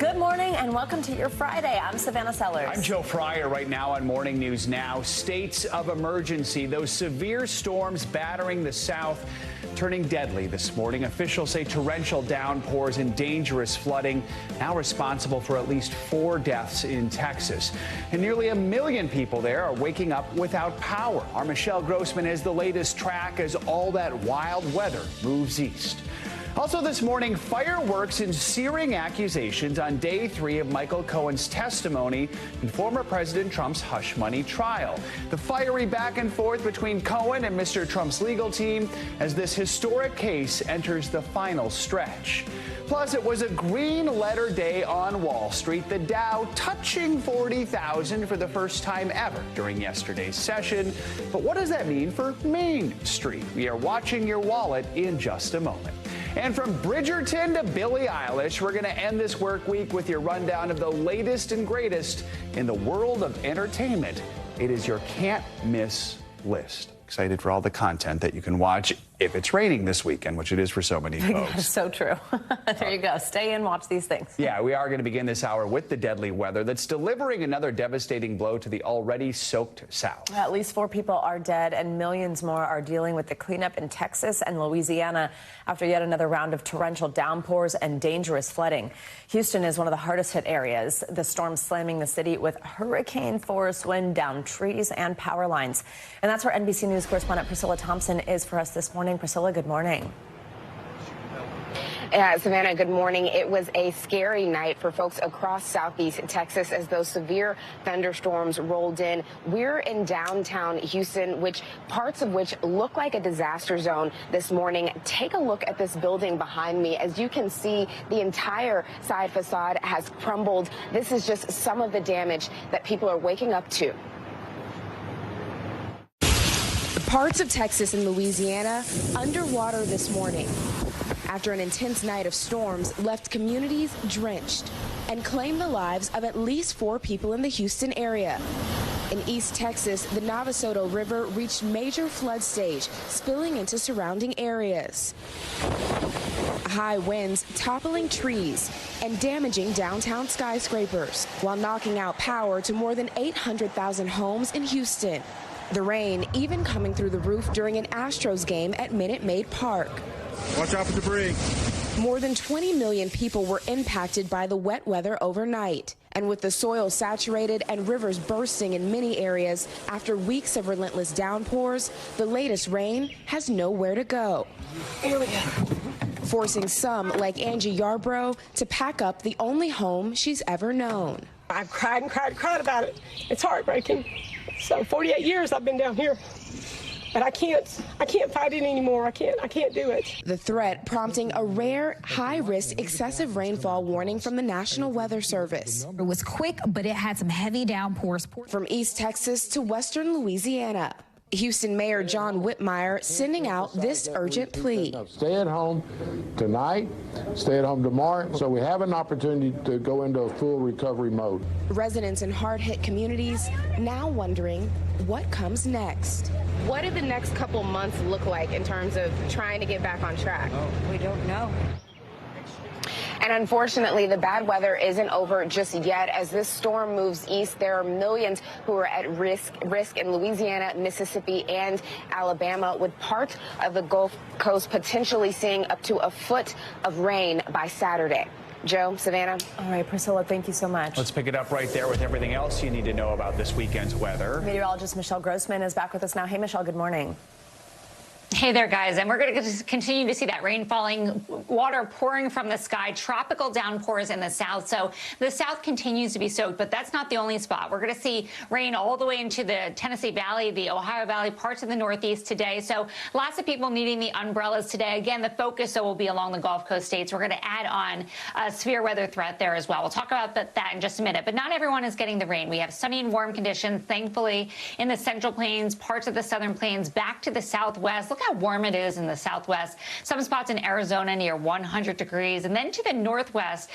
Speaker 1: Good morning and welcome to your Friday. I'm Savannah Sellers.
Speaker 2: I'm Joe Fryer. Right now on Morning News Now, states of emergency. Those severe storms battering the South turning deadly this morning. Officials say torrential downpours and dangerous flooding now responsible for at least 4 deaths in Texas. And nearly 1 million people there are waking up without power. Our Michelle Grossman has the latest track as all that wild weather moves east. Also this morning, fireworks and searing accusations on day 3 of Michael Cohen's testimony in former President Trump's hush money trial. The fiery back and forth between Cohen and Mr. Trump's legal team as this historic case enters the final stretch. Plus, it was a green letter day on Wall Street, the Dow touching 40,000 for the first time ever during yesterday's session. But what does that mean for Main Street? We are watching your wallet in just a moment. And from Bridgerton to Billie Eilish, we're going to end this work week with your rundown of the latest and greatest in the world of entertainment. It is your can't miss list. Excited for all the content that you can watch if it's raining this weekend, which it is for so many folks.
Speaker 1: That's so true. There you go. Stay in, watch these things.
Speaker 2: Yeah, we are going to begin this hour with the deadly weather that's delivering another devastating blow to the already soaked South.
Speaker 1: At least 4 people are dead and millions more are dealing with the cleanup in Texas and Louisiana after yet another round of torrential downpours and dangerous flooding. Houston is one of the hardest hit areas. The storm slamming the city with hurricane force wind down trees and power lines. And that's where NBC News correspondent Priscilla Thompson is for us this morning. Priscilla, good morning.
Speaker 8: Savannah, good morning. It was a scary night for folks across southeast Texas as those severe thunderstorms rolled in. We're in downtown Houston, parts of which look like a disaster zone this morning. Take a look at this building behind me. As you can see, the entire side facade has crumbled. This is just some of the damage that people are waking up to. Parts of Texas and Louisiana underwater this morning after an intense night of storms left communities drenched and claimed the lives of at least 4 people in the Houston area. In East Texas, the Navasota River reached major flood stage, spilling into surrounding areas. High winds toppling trees and damaging downtown skyscrapers while knocking out power to more than 800,000 homes in Houston. The rain even coming through the roof during an Astros game at Minute Maid Park.
Speaker 9: Watch out for debris.
Speaker 8: More than 20 million people were impacted by the wet weather overnight. And with the soil saturated and rivers bursting in many areas after weeks of relentless downpours, the latest rain has nowhere to go. Here we go. Forcing some, like Angie Yarbrough, to pack up the only home she's ever known.
Speaker 10: I've cried and cried and cried about it. It's heartbreaking. So 48 years I've been down here, but I can't fight it anymore. I can't do it.
Speaker 8: The threat prompting a rare, high-risk excessive rainfall warning from the National Weather Service.
Speaker 15: It was quick, but it had some heavy downpours.
Speaker 8: From East Texas to western Louisiana. Houston Mayor John Whitmire sending out this urgent plea.
Speaker 11: Stay at home tonight, stay at home tomorrow, so we have an opportunity to go into a full recovery mode.
Speaker 8: Residents in hard-hit communities now wondering what comes next. What do the next couple months look like in terms of trying to get back on track?
Speaker 15: We don't know.
Speaker 8: And unfortunately, the bad weather isn't over just yet. As this storm moves east, there are millions who are at risk in Louisiana, Mississippi, and Alabama, with parts of the Gulf Coast potentially seeing up to a foot of rain by Saturday. Joe, Savannah.
Speaker 1: All right, Priscilla, thank you so much.
Speaker 2: Let's pick it up right there with everything else you need to know about this weekend's weather.
Speaker 1: Meteorologist Michelle Grossman is back with us now. Hey, Michelle, good morning.
Speaker 12: Hey there, guys. And we're going to continue to see that rain falling, water pouring from the sky, tropical downpours in the south. So the south continues to be soaked, but that's not the only spot. We're going to see rain all the way into the Tennessee Valley, the Ohio Valley, parts of the Northeast today. So lots of people needing the umbrellas today. Again, the focus will be along the Gulf Coast states. We're going to add on a severe weather threat there as well. We'll talk about that in just a minute. But not everyone is getting the rain. We have sunny and warm conditions, thankfully, in the Central Plains, parts of the Southern Plains, back to the southwest. Look how warm it is in the southwest. Some spots in Arizona near 100 degrees. And then to the northwest,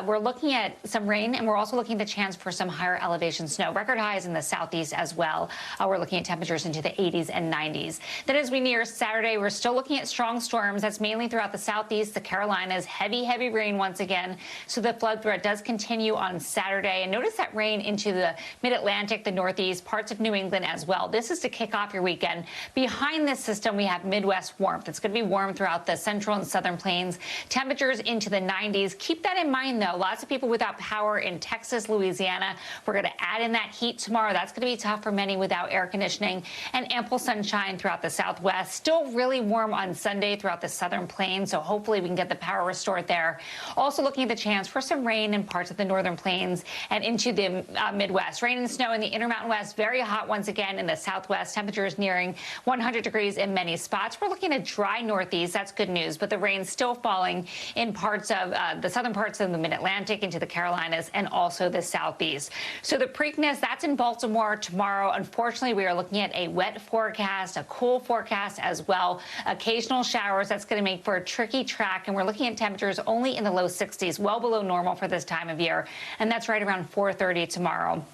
Speaker 12: we're looking at some rain, and we're also looking at the chance for some higher elevation snow. Record highs in the southeast as well. We're looking at temperatures into the 80s and 90s. Then as we near Saturday, we're still looking at strong storms. That's mainly throughout the southeast, the Carolinas. Heavy rain once again. So the flood threat does continue on Saturday. And notice that rain into the mid-Atlantic, the northeast, parts of New England as well. This is to kick off your weekend. Behind this system, we have Midwest warmth. It's going to be warm throughout the central and southern plains. Temperatures into the 90s. Keep that in mind, though. Lots of people without power in Texas, Louisiana. We're going to add in that heat tomorrow. That's going to be tough for many without air conditioning, and ample sunshine throughout the southwest. Still really warm on Sunday throughout the southern plains, so hopefully we can get the power restored there. Also looking at the chance for some rain in parts of the northern plains and into the Midwest. Rain and snow in the Intermountain West. Very hot once again in the southwest. Temperatures nearing 100 degrees in many spots. We're looking at dry northeast. That's good news, but the rain's still falling in parts of the southern parts of the mid-Atlantic into the Carolinas and also the southeast. So the Preakness, that's in Baltimore tomorrow. Unfortunately, we are looking at a wet forecast, a cool forecast as well. Occasional showers. That's going to make for a tricky track, and we're looking at temperatures only in the low 60s, well below normal for this time of year, and that's right around 4:30 tomorrow.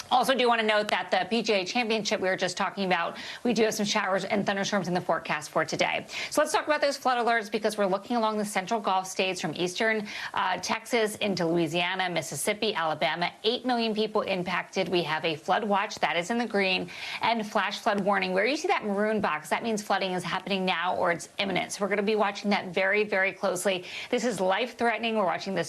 Speaker 12: Also do want to note that the PGA Championship we were just talking about, we do have some showers and thunderstorms in the forecast for today. So let's talk about those flood alerts, because we're looking along the central Gulf states from eastern Texas into Louisiana, Mississippi, Alabama. 8 million people impacted. We have a flood watch that is in the green, and flash flood warning. Where you see that maroon box, that means flooding is happening now or it's imminent. So we're going to be watching that very closely. This is life-threatening. We're watching the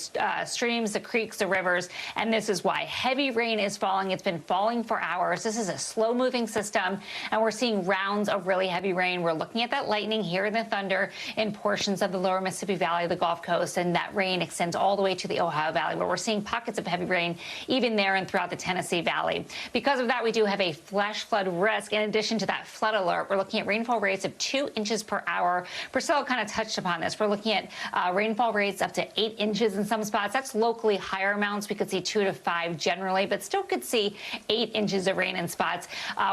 Speaker 12: streams, the creeks, the rivers, and this is why. Heavy rain is falling. It's been falling for hours. This is a slow-moving system, and we're seeing rounds of really heavy rain. We're looking at that lightning, hearing the thunder in portions of the lower Mississippi Valley, the Gulf Coast, and that rain extends all the way to the Ohio Valley, where we're seeing pockets of heavy rain even there and throughout the Tennessee Valley. Because of that, we do have a flash flood risk. In addition to that flood alert, we're looking at rainfall rates of 2 inches per hour. Priscilla kind of touched upon this. We're looking at rainfall rates up to 8 inches in some spots. That's locally higher amounts. We could see 2 to 5 generally, but still could see 8 inches of rain in spots.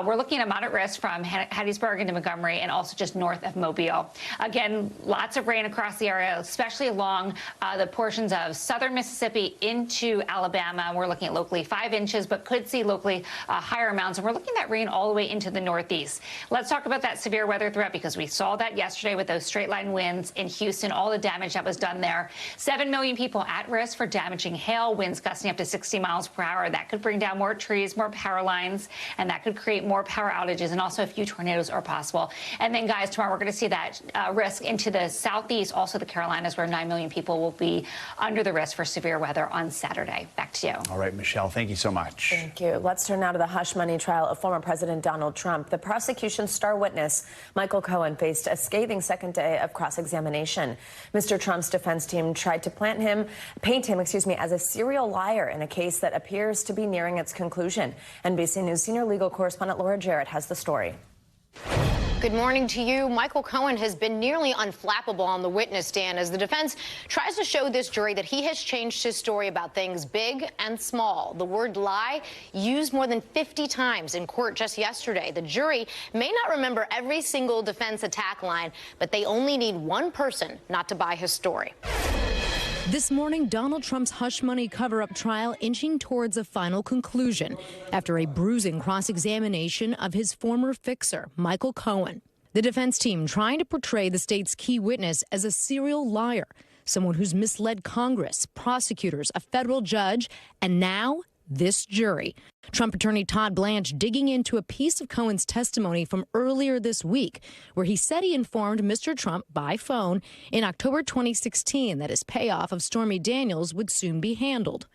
Speaker 12: We're looking at moderate risk from Hattiesburg into Montgomery and also just north of Mobile. Again, lots of rain across the area, especially along the portions of southern Mississippi into Alabama. We're looking at locally 5 inches, but could see locally higher amounts. And we're looking at that rain all the way into the northeast. Let's talk about that severe weather threat, because we saw that yesterday with those straight line winds in Houston, all the damage that was done there. 7 million people at risk for damaging hail, winds gusting up to 60 miles per hour. That could bring down more trees, more power lines, and that could create more power outages, and also a few tornadoes are possible. And then, guys, tomorrow we're going to see that risk into the southeast, also the Carolinas, where 9 million people will be under the risk for severe weather on Saturday. Back to you.
Speaker 2: All right, Michelle, thank you so much.
Speaker 1: Thank you. Let's turn now to the hush money trial of former President Donald Trump. The prosecution's star witness, Michael Cohen, faced a scathing second day of cross-examination. Mr. Trump's defense team tried to paint him, as a serial liar in a case that appears to be nearing its conclusion. NBC News senior legal correspondent Laura Jarrett has the story.
Speaker 13: Good morning to you. Michael Cohen has been nearly unflappable on the witness stand as the defense tries to show this jury that he has changed his story about things big and small. The word lie used more than 50 times in court just yesterday. The jury may not remember every single defense attack line, but they only need one person not to buy his story.
Speaker 14: This morning, Donald Trump's hush money cover-up trial inching towards a final conclusion after a bruising cross-examination of his former fixer, Michael Cohen. The defense team trying to portray the state's key witness as a serial liar, someone who's misled Congress, prosecutors, a federal judge, and now this jury. Trump attorney Todd Blanche digging into a piece of Cohen's testimony from earlier this week, where he said he informed Mr. Trump by phone in October 2016 that his payoff of Stormy Daniels would soon be handled.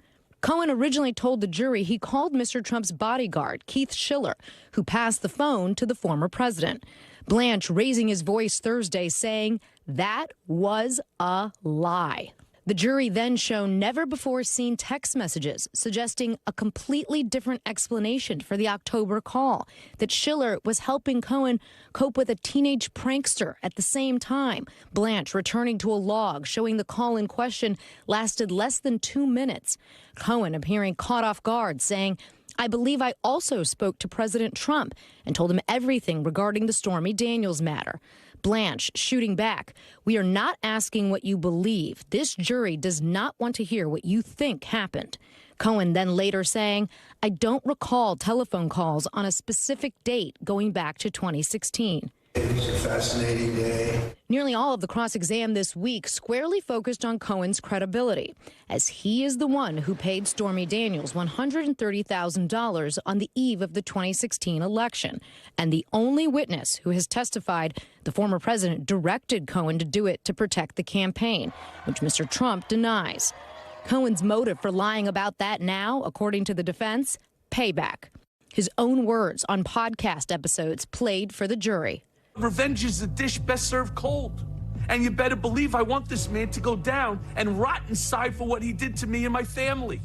Speaker 14: Cohen originally told the jury he called Mr. Trump's bodyguard, Keith Schiller, who passed the phone to the former president. Blanche raising his voice Thursday, saying that was a lie. The jury then shown never-before-seen text messages suggesting a completely different explanation for the October call, that Schiller was helping Cohen cope with a teenage prankster at the same time. Blanche returning to a log showing the call in question lasted less than 2 minutes. Cohen appearing caught off guard, saying, "I believe I also spoke to President Trump and told him everything regarding the Stormy Daniels matter." Blanche shooting back. "We are not asking what you believe. This jury does not want to hear what you think happened." Cohen then later saying, "I don't recall telephone calls on a specific date going back to 2016.
Speaker 16: It was a fascinating day.
Speaker 14: Nearly all of the cross-exam this week squarely focused on Cohen's credibility, as he is the one who paid Stormy Daniels $130,000 on the eve of the 2016 election, and the only witness who has testified the former president directed Cohen to do it to protect the campaign, which Mr. Trump denies. Cohen's motive for lying about that now, according to the defense, payback. His own words on podcast episodes played for the jury.
Speaker 17: "Revenge is a dish best served cold. And you better believe I want this man to go down and rot inside for what he did to me and my family."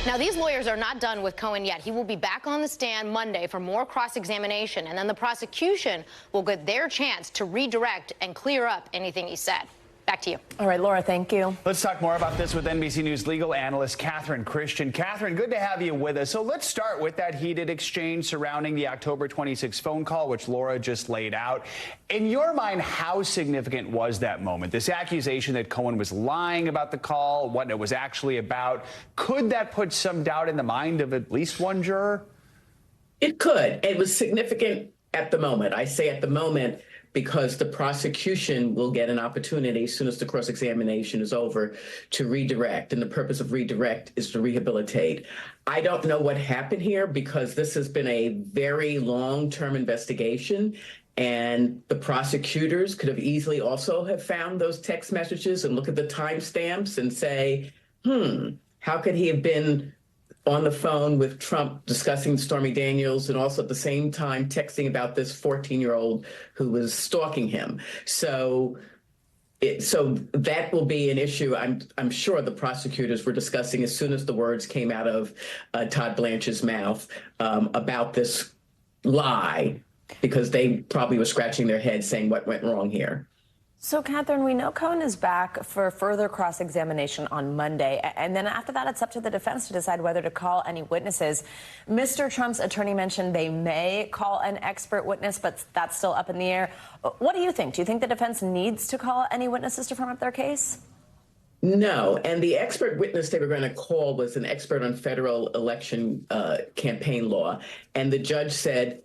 Speaker 13: Now, these lawyers are not done with Cohen yet. He will be back on the stand Monday for more cross-examination, and then the prosecution will get their chance to redirect and clear up anything he said. Back to you.
Speaker 1: All right, Laura, thank you.
Speaker 2: Let's talk more about this with NBC News legal analyst Catherine Christian. Catherine, good to have you with us. So let's start with that heated exchange surrounding the October 26 phone call, which Laura just laid out. In your mind, how significant was that moment? This accusation that Cohen was lying about the call, what it was actually about. Could that put some doubt in the mind of at least one juror?
Speaker 18: It could. It was significant at the moment. I say at the moment because the prosecution will get an opportunity as soon as the cross-examination is over to redirect. And the purpose of redirect is to rehabilitate. I don't know what happened here because this has been a very long-term investigation. And the prosecutors could have easily also have found those text messages and look at the timestamps and say, how could he have been on the phone with Trump discussing Stormy Daniels and also at the same time texting about this 14-year-old who was stalking him. So that will be an issue I'm sure the prosecutors were discussing as soon as the words came out of Todd Blanche's mouth about this lie, because they probably were scratching their heads saying what went wrong here.
Speaker 1: So, Catherine, we know Cohen is back for further cross-examination on Monday. And then after that, it's up to the defense to decide whether to call any witnesses. Mr. Trump's attorney mentioned they may call an expert witness, but that's still up in the air. What do you think? Do you think the defense needs to call any witnesses to firm up their case?
Speaker 18: No. And the expert witness they were going to call was an expert on federal election campaign law. And the judge said,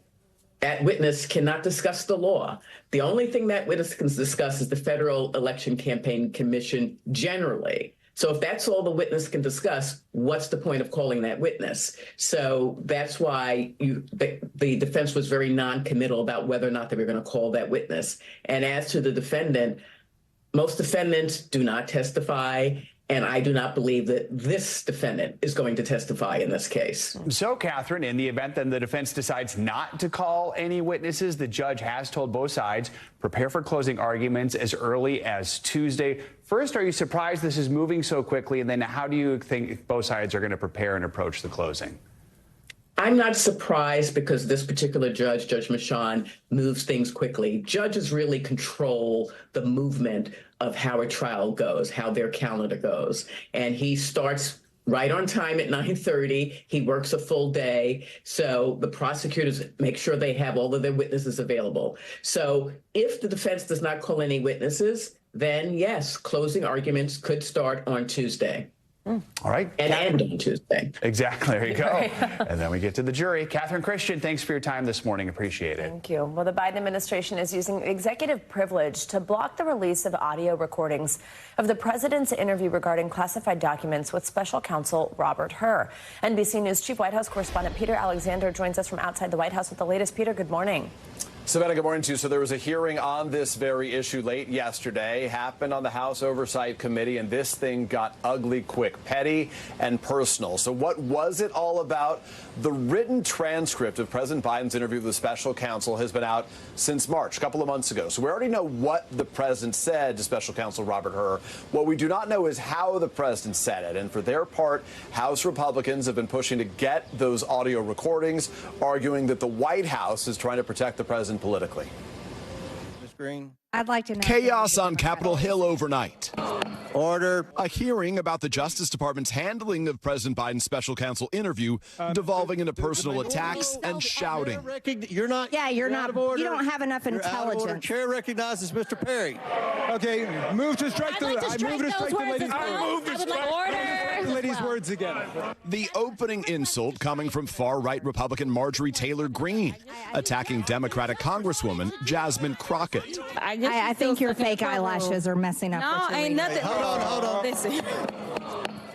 Speaker 18: that witness cannot discuss the law. The only thing that witness can discuss is the Federal Election Campaign Commission generally. So if that's all the witness can discuss, what's the point of calling that witness? So that's why the defense was very non-committal about whether or not they were going to call that witness. And as to the defendant, most defendants do not testify. And I do not believe that this defendant is going to testify in this case.
Speaker 2: So, Catherine, in the event that the defense decides not to call any witnesses, the judge has told both sides, prepare for closing arguments as early as Tuesday. First, are you surprised this is moving so quickly? And then how do you think both sides are going to prepare and approach the closing?
Speaker 18: I'm not surprised because this particular judge, Judge Michon, moves things quickly. Judges really control the movement of how a trial goes, how their calendar goes. And he starts right on time at 9:30. He works a full day. So the prosecutors make sure they have all of their witnesses available. So if the defense does not call any witnesses, then yes, closing arguments could start on Tuesday.
Speaker 2: All right.
Speaker 18: And end on Tuesday.
Speaker 2: Exactly. There you go. And then we get to the jury. Catherine Christian, thanks for your time this morning. Appreciate it.
Speaker 1: Thank you. Well, the Biden administration is using executive privilege to block the release of audio recordings of the president's interview regarding classified documents with special counsel Robert Hur. NBC News Chief White House correspondent Peter Alexander joins us from outside the White House with the latest. Peter, good morning.
Speaker 19: Savannah, good morning to you. So there was a hearing on this very issue late yesterday, happened on the House Oversight Committee, and this thing got ugly quick, petty and personal. So what was it all about? The written transcript of President Biden's interview with the special counsel has been out since March, a couple of months ago. So we already know what the president said to special counsel Robert Hur. What we do not know is how the president said it. And for their part, House Republicans have been pushing to get those audio recordings, arguing that the White House is trying to protect the president politically.
Speaker 20: I'd like to know. Chaos on Capitol Hill overnight.
Speaker 3: Order.
Speaker 5: A hearing about the Justice Department's handling of President Biden's special counsel interview devolving into personal attacks and shouting.
Speaker 3: You're not.
Speaker 20: Yeah, you're not.
Speaker 3: Order.
Speaker 20: You don't have enough
Speaker 3: You're out of order.
Speaker 20: intelligence.
Speaker 3: Chair recognizes Mr. Perry.
Speaker 9: Okay, move to strike the.
Speaker 20: I'd like to
Speaker 9: I move to
Speaker 20: strike
Speaker 9: strike
Speaker 20: those
Speaker 9: the
Speaker 20: words
Speaker 9: lady's
Speaker 20: as well.
Speaker 9: I move to
Speaker 20: I would
Speaker 9: strike
Speaker 20: like
Speaker 9: the lady's words again.
Speaker 5: The opening insult coming from far-right Republican Marjorie Taylor Greene, attacking Democratic Congresswoman Jasmine Crockett.
Speaker 20: I think your fake eyelashes are messing up. No, ain't nothing.
Speaker 3: Hold on.
Speaker 20: Listen.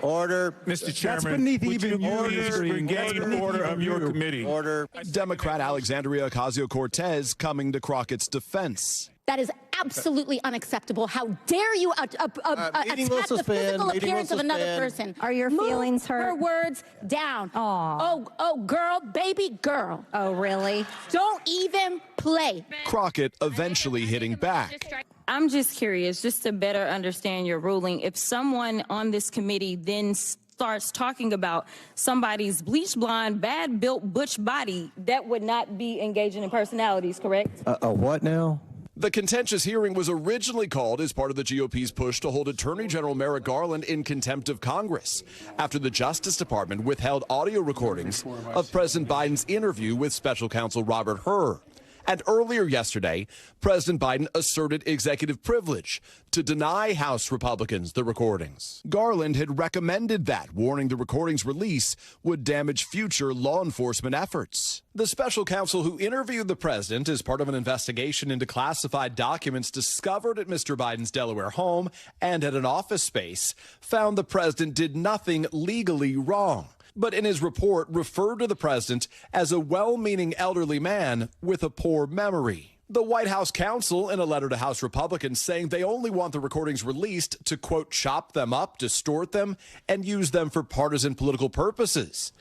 Speaker 3: Order.
Speaker 9: Mr. Chairman, that's beneath even the order of your committee.
Speaker 3: Order.
Speaker 5: Democrat Alexandria Ocasio-Cortez coming to Crockett's defense.
Speaker 21: That is absolutely unacceptable. How dare you attack the physical appearance of another person?
Speaker 20: Are your feelings hurt?
Speaker 21: Her words down.
Speaker 20: Aww.
Speaker 21: Oh, girl, baby girl.
Speaker 20: Oh, really?
Speaker 21: Don't even play.
Speaker 5: Crockett eventually hitting back.
Speaker 22: I'm just curious, just to better understand your ruling, if someone on this committee then starts talking about somebody's bleach blonde, bad built butch body, that would not be engaging in personalities, correct?
Speaker 3: A what now?
Speaker 5: The contentious hearing was originally called as part of the GOP's push to hold Attorney General Merrick Garland in contempt of Congress after the Justice Department withheld audio recordings of President Biden's interview with Special Counsel Robert Hur. And earlier yesterday, President Biden asserted executive privilege to deny House Republicans the recordings. Garland had recommended that, warning the recordings' release would damage future law enforcement efforts. The special counsel who interviewed the president as part of an investigation into classified documents discovered at Mr. Biden's Delaware home and at an office space found the president did nothing legally wrong, but in his report referred to the president as a well-meaning elderly man with a poor memory. The White House counsel, in a letter to House Republicans, saying they only want the recordings released to, quote, chop them up, distort them, and use them for partisan political purposes.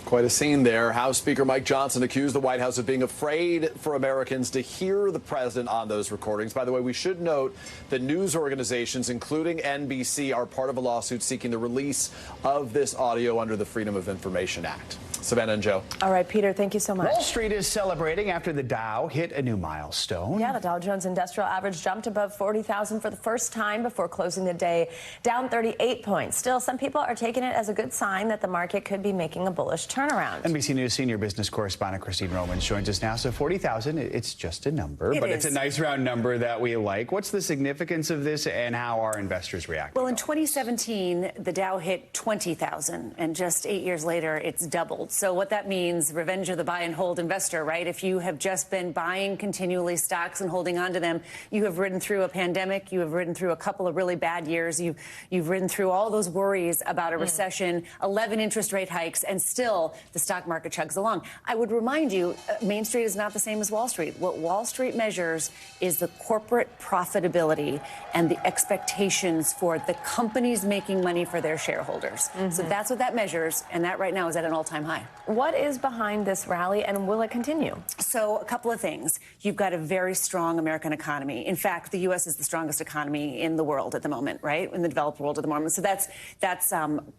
Speaker 19: Quite a scene there. House Speaker Mike Johnson accused the White House of being afraid for Americans to hear the president on those recordings. By the way, we should note that news organizations, including NBC, are part of a lawsuit seeking the release of this audio under the Freedom of Information Act. Savannah and Joe.
Speaker 1: All right, Peter, thank you so much.
Speaker 2: Wall Street is celebrating after the Dow hit a new milestone.
Speaker 1: Yeah, the Dow Jones Industrial Average jumped above 40,000 for the first time before closing the day down 38 points. Still, some people are taking it as a good sign that the market could be making a bullish turnaround.
Speaker 2: NBC News senior business correspondent Christine Romans joins us now. So 40,000, it's just a number, but it's a nice round number that we like. What's the significance of this and how are investors reacting?
Speaker 23: Well, in 2017, the Dow hit 20,000, and just 8 years later, it's doubled. So what that means, revenge of the buy and hold investor, right? If you have just been buying continually stocks and holding on to them, you have ridden through a pandemic, you have ridden through a couple of really bad years, you've ridden through all those worries about a recession, 11 interest rate hikes, and still the stock market chugs along. I would remind you, Main Street is not the same as Wall Street. What Wall Street measures is the corporate profitability and the expectations for the companies making money for their shareholders. So that's what that measures, and that right now is at an all-time high.
Speaker 1: What is behind this rally, and will it continue?
Speaker 23: So a couple of things. You've got a very strong American economy. In fact, the U.S. is the strongest economy in the world at the moment, right? In the developed world at the moment. So that's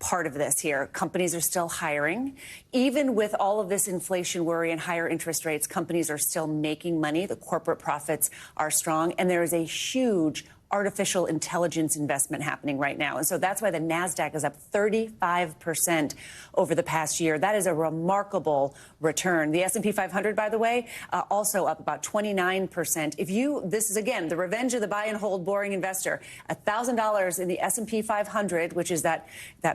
Speaker 23: part of this here. Companies are still hiring. Even with all of this inflation worry and higher interest rates, companies are still making money. The corporate profits are strong, and there is a huge artificial intelligence investment happening right now. And so that's why the NASDAQ is up 35% over the past year. That is a remarkable return. The S&P 500, by the way, also up about 29%. This is, again, the revenge of the buy and hold boring investor. $1,000 in the S&P 500, which is that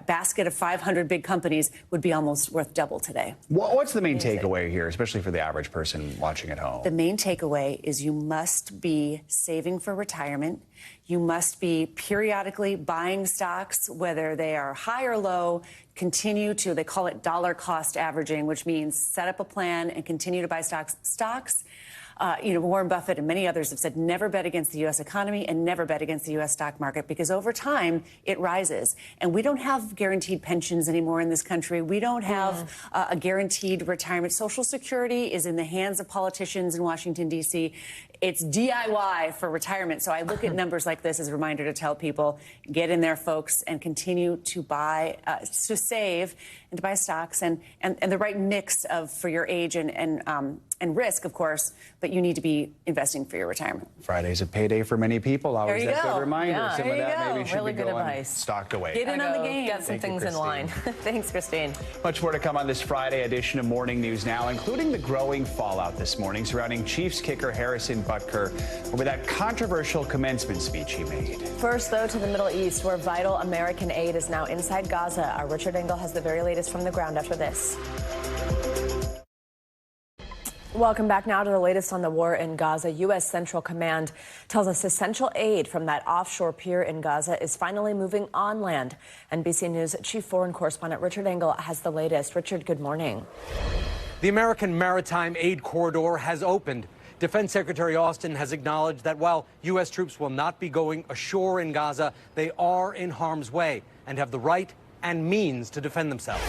Speaker 23: basket of 500 big companies, would be almost worth double today.
Speaker 2: What's the main takeaway here, especially for the average person watching at home?
Speaker 23: The main takeaway is you must be saving for retirement. You must be periodically buying stocks, whether they are high or low, they call it dollar cost averaging, which means set up a plan and continue to buy stocks. Warren Buffett and many others have said never bet against the U.S. economy and never bet against the U.S. stock market, because over time it rises. And we don't have guaranteed pensions anymore in this country. We don't have a guaranteed retirement. Social Security is in the hands of politicians in Washington, D.C. it's DIY for retirement. So I look at numbers like this as a reminder to tell people, get in there, folks, and continue to buy, to save and to buy stocks and the right mix of for your age and risk, of course, but you need to be investing for your retirement.
Speaker 2: Friday's a payday for many people. Always that good reminder.
Speaker 1: Yeah.
Speaker 2: Some of that maybe should
Speaker 1: really
Speaker 2: be
Speaker 1: good
Speaker 2: going
Speaker 1: advice.
Speaker 2: stocked away.
Speaker 23: Get in on the game.
Speaker 1: Get some things in line. Thanks, Christine.
Speaker 2: Much more to come on this Friday edition of Morning News Now, including the growing fallout this morning surrounding Chiefs kicker Harrison Butker over that controversial commencement speech he made.
Speaker 1: First, though, to the Middle East, where vital American aid is now inside Gaza. Our Richard Engel has the very latest from the ground after this. Welcome back now to the latest on the war in Gaza. U.S. Central Command tells us essential aid from that offshore pier in Gaza is finally moving on land. NBC News chief foreign correspondent Richard Engel has the latest. Richard, good morning.
Speaker 4: The American Maritime Aid Corridor has opened. Defense Secretary Austin has acknowledged that while U.S. troops will not be going ashore in Gaza, they are in harm's way and have the right and means to defend themselves.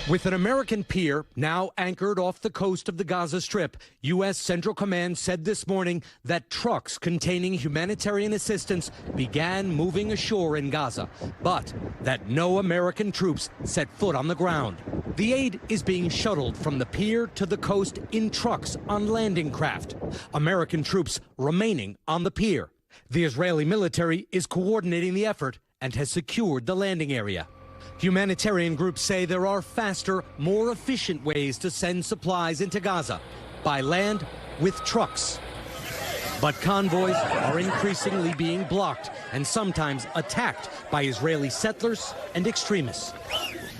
Speaker 4: With an American pier now anchored off the coast of the Gaza Strip, U.S. Central Command said this morning that trucks containing humanitarian assistance began moving ashore in Gaza, but that no American troops set foot on the ground. The aid is being shuttled from the pier to the coast in trucks on landing craft. American troops remaining on the pier. The Israeli military is coordinating the effort and has secured the landing area. Humanitarian groups say there are faster, more efficient ways to send supplies into Gaza, by land with trucks. But convoys are increasingly being blocked and sometimes attacked by Israeli settlers and extremists.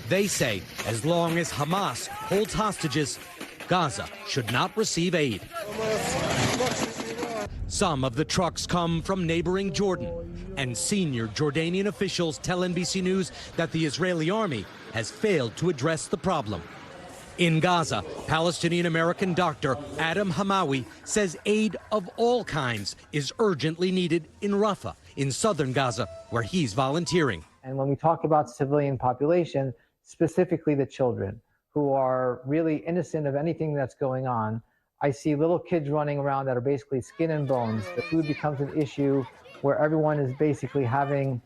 Speaker 4: They say as long as Hamas holds hostages, Gaza should not receive aid. Some of the trucks come from neighboring Jordan, and senior Jordanian officials tell NBC News that the Israeli army has failed to address the problem. In Gaza, Palestinian-American doctor Adam Hamawi says aid of all kinds is urgently needed in Rafah, in southern Gaza, where he's volunteering.
Speaker 6: And when we talk about civilian population, specifically the children, who are really innocent of anything that's going on, I see little kids running around that are basically skin and bones. The food becomes an issue where everyone is basically having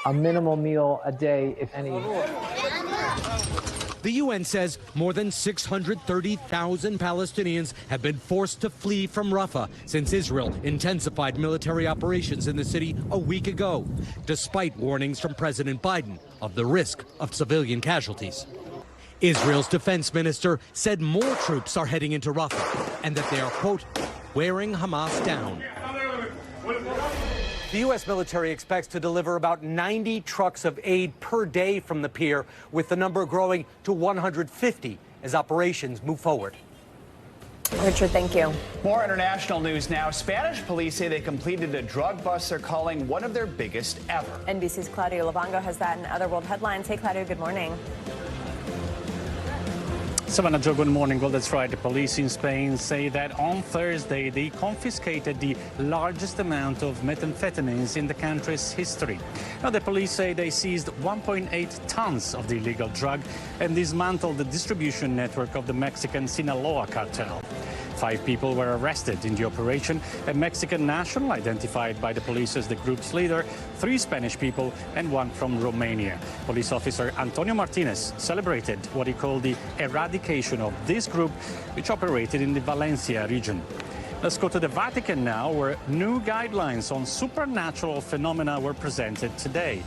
Speaker 6: a minimal meal a day, if any.
Speaker 4: The UN says more than 630,000 Palestinians have been forced to flee from Rafah since Israel intensified military operations in the city a week ago, despite warnings from President Biden of the risk of civilian casualties. Israel's defense minister said more troops are heading into Rafah and that they are, quote, wearing Hamas down. The U.S. military expects to deliver about 90 trucks of aid per day from the pier, with the number growing to 150 as operations move forward.
Speaker 1: Richard, thank you.
Speaker 2: More international news now. Spanish police say they completed a drug bust they're calling one of their biggest ever.
Speaker 1: NBC's Claudio Luvango has that in other world headlines. Hey, Claudio, good morning.
Speaker 7: Savannah, Joe, good morning. Well, that's right. The police in Spain say that on Thursday they confiscated the largest amount of methamphetamines in the country's history. Now, the police say they seized 1.8 tons of the illegal drug and dismantled the distribution network of the Mexican Sinaloa cartel. 5 people were arrested in the operation, a Mexican national identified by the police as the group's leader, 3 Spanish people, and 1 from Romania. Police officer Antonio Martinez celebrated what he called the eradication of this group, which operated in the Valencia region. Let's go to the Vatican now, where new guidelines on supernatural phenomena were presented today.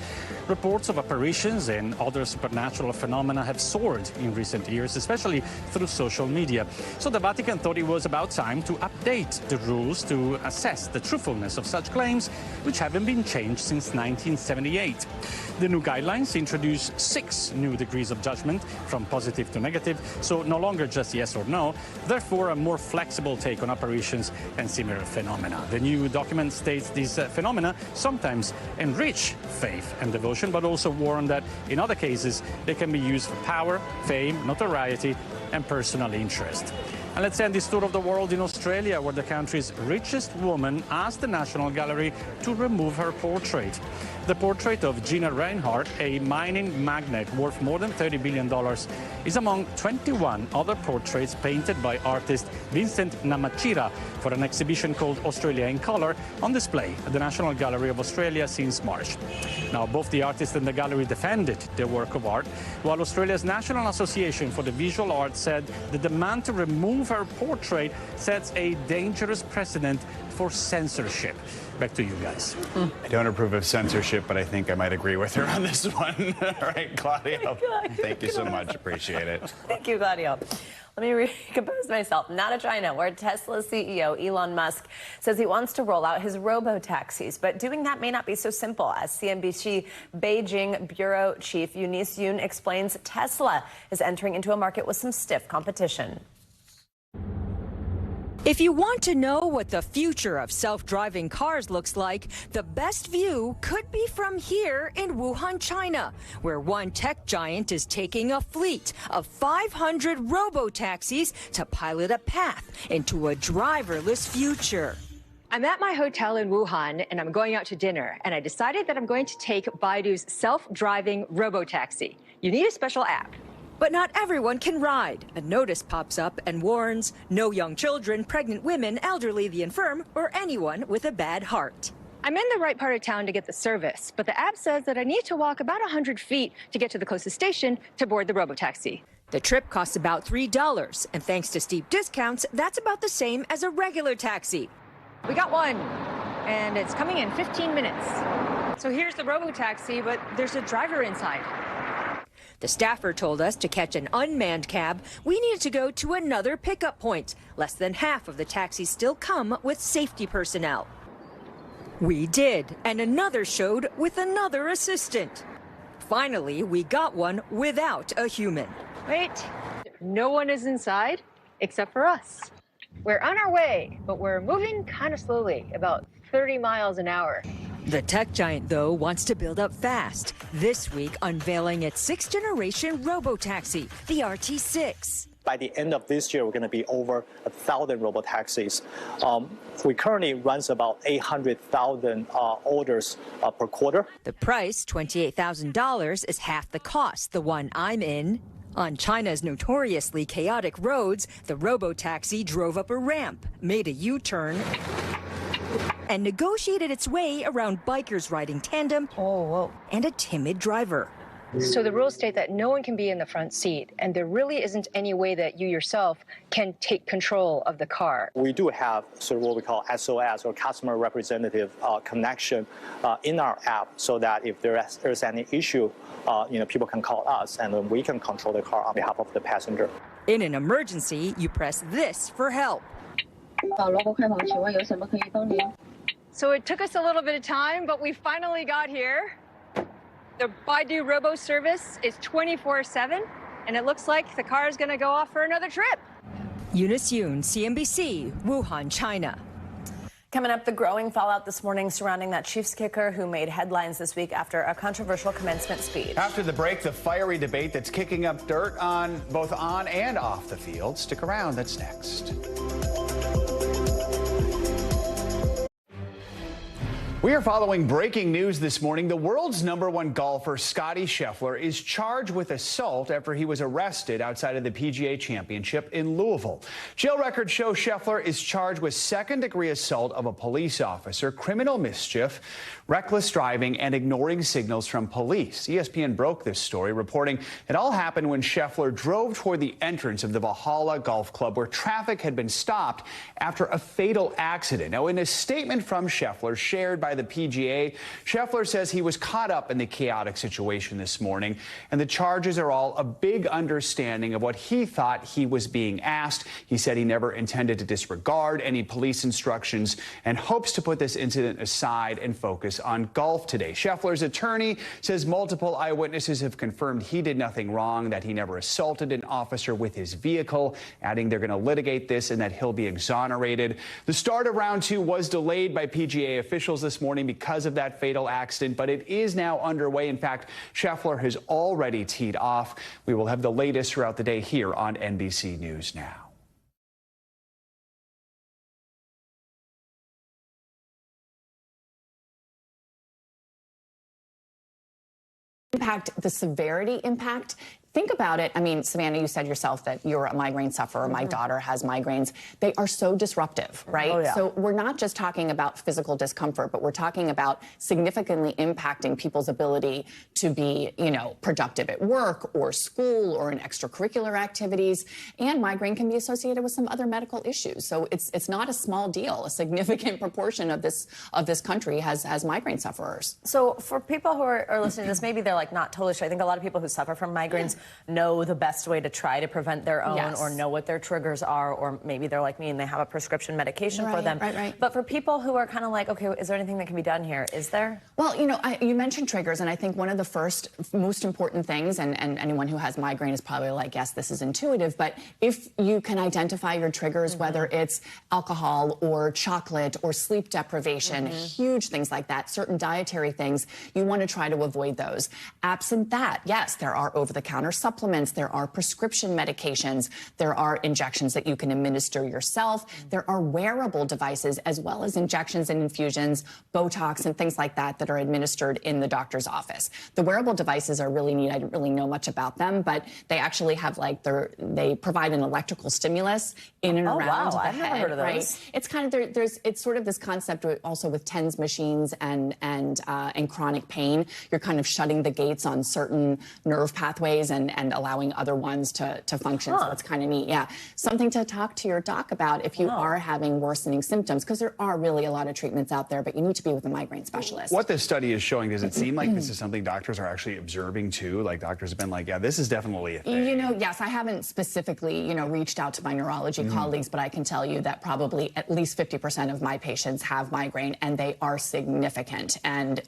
Speaker 7: Reports of apparitions and other supernatural phenomena have soared in recent years, especially through social media. So the Vatican thought it was about time to update the rules to assess the truthfulness of such claims, which haven't been changed since 1978. The new guidelines introduce 6 new degrees of judgment, from positive to negative, so no longer just yes or no, therefore a more flexible take on apparitions and similar phenomena. The new document states these phenomena sometimes enrich faith and devotion, but also warn that in other cases they can be used for power, fame, notoriety, and personal interest. And let's end this tour of the world in Australia, where the country's richest woman asked the National Gallery to remove her portrait. The portrait of Gina Reinhardt, a mining magnate worth more than $30 billion, is among 21 other portraits painted by artist Vincent Namachira for an exhibition called Australia in Colour, on display at the National Gallery of Australia since March. Now, both the artist and the gallery defended their work of art, while Australia's National Association for the Visual Arts said the demand to remove her portrait sets a dangerous precedent for censorship. Back to you guys.
Speaker 2: I don't approve of censorship, but I think I might agree with her on this one. All right, Claudio. Thank you so much. Appreciate it.
Speaker 1: Thank you, Claudio. Let me recompose myself. Now to China, where Tesla CEO Elon Musk says he wants to roll out his robo-taxis. But doing that may not be so simple. As CNBC Beijing Bureau Chief Eunice Yoon explains, Tesla is entering into a market with some stiff competition.
Speaker 10: If you want to know what the future of self-driving cars looks like, the best view could be from here in Wuhan, China, where one tech giant is taking a fleet of 500 robo-taxis to pilot a path into a driverless future.
Speaker 11: I'm at my hotel in Wuhan, and I'm going out to dinner, and I decided that I'm going to take Baidu's self-driving robo-taxi. You need a special app.
Speaker 10: But not everyone can ride. A notice pops up and warns no young children, pregnant women, elderly, the infirm, or anyone with a bad heart.
Speaker 11: I'm in the right part of town to get the service, but the app says that I need to walk about 100 feet to get to the closest station to board the robotaxi.
Speaker 10: The trip costs about $3, and thanks to steep discounts, that's about the same as a regular taxi.
Speaker 11: We got one, and it's coming in 15 minutes. So here's the robotaxi, but there's a driver inside.
Speaker 10: The staffer told us to catch an unmanned cab, we needed to go to another pickup point. Less than half of the taxis still come with safety personnel. We did, and another showed with another assistant. Finally, we got one without a human.
Speaker 11: Wait, no one is inside except for us. We're on our way, but we're moving kind of slowly, about 30 miles an hour.
Speaker 10: The tech giant, though, wants to build up fast. This week, unveiling its sixth-generation robotaxi, the RT6.
Speaker 15: By the end of this year, we're going to be over 1,000 robotaxis. We currently runs about 800,000 orders per quarter.
Speaker 10: The price, $28,000, is half the cost, the one I'm in. On China's notoriously chaotic roads, the robotaxi drove up a ramp, made a U-turn, and negotiated its way around bikers riding tandem and a timid driver.
Speaker 11: So the rules state that no one can be in the front seat, and there really isn't any way that you yourself can take control of the car.
Speaker 15: We do have sort of what we call SOS, or customer representative connection in our app, so that if there's any issue, people can call us, and then we can control the car on behalf of the passenger.
Speaker 10: In an emergency, you press this for help.
Speaker 11: So it took us a little bit of time, but we finally got here. The Baidu Robo service is 24/7, and it looks like the car is going to go off for another trip.
Speaker 10: Eunice Yoon, CNBC, Wuhan, China.
Speaker 1: Coming up, the growing fallout this morning surrounding that Chiefs kicker who made headlines this week after a controversial commencement speech.
Speaker 2: After the break, the fiery debate that's kicking up dirt on both on and off the field. Stick around, that's next. We are following breaking news this morning. The world's #1 golfer, Scottie Scheffler, is charged with assault after he was arrested outside of the PGA Championship in Louisville. Jail records show Scheffler is charged with second-degree assault of a police officer, criminal mischief, reckless driving, and ignoring signals from police. ESPN broke this story, reporting it all happened when Scheffler drove toward the entrance of the Valhalla Golf Club, where traffic had been stopped after a fatal accident. Now, in a statement from Scheffler shared by the PGA, Scheffler says he was caught up in the chaotic situation this morning, and the charges are all a big understanding of what he thought he was being asked. He said he never intended to disregard any police instructions and hopes to put this incident aside and focus on golf today. Scheffler's attorney says multiple eyewitnesses have confirmed he did nothing wrong, that he never assaulted an officer with his vehicle, adding they're going to litigate this and that he'll be exonerated. The start of round 2 was delayed by PGA officials this morning because of that fatal accident, but it is now underway. In fact, Scheffler has already teed off. We will have the latest throughout the day here on NBC News Now.
Speaker 8: Impact, the severity impact. Think about it. I mean, Savannah, you said yourself that you're a migraine sufferer. My daughter has migraines. They are so disruptive, right?
Speaker 1: Oh, yeah.
Speaker 8: So we're not just talking about physical discomfort, but we're talking about significantly impacting people's ability to be, productive at work or school or in extracurricular activities. And migraine can be associated with some other medical issues. So it's not a small deal. A significant proportion of this country has migraine sufferers.
Speaker 1: So for people who are listening to this, maybe they're like not totally sure. I think a lot of people who suffer from migraines know the best way to try to prevent their own or know what their triggers are, or maybe they're like me and they have a prescription medication for them.
Speaker 8: Right.
Speaker 1: But for people who are kind of like, okay, is there anything that can be done here? Is there?
Speaker 8: Well, you mentioned triggers, and I think one of the first most important things, and anyone who has migraine is probably like, yes, this is intuitive, but if you can identify your triggers, whether it's alcohol or chocolate or sleep deprivation, huge things like that, certain dietary things, you want to try to avoid those. Absent that, yes, there are over-the-counter supplements, there are prescription medications, there are injections that you can administer yourself, there are wearable devices as well as injections and infusions, Botox and things like that are administered in the doctor's office. The wearable devices are really neat. I didn't really know much about them, but they actually have they provide an electrical stimulus in and around the
Speaker 1: I've
Speaker 8: head,
Speaker 1: never heard of those.
Speaker 8: right? It's kind of it's sort of this concept also with TENS machines and chronic pain. You're kind of shutting the gates on certain nerve pathways and allowing other ones to function. So it's kind of neat. Yeah. Something to talk to your doc about if you are having worsening symptoms, because there are really a lot of treatments out there, but you need to be with a migraine specialist.
Speaker 2: What this study is showing, does it seem like this is something doctors are actually observing too? Like doctors have been like, yeah, this is definitely a thing.
Speaker 8: Yes, I haven't specifically, reached out to my neurology colleagues, but I can tell you that probably at least 50% of my patients have migraine, and they are significant. And,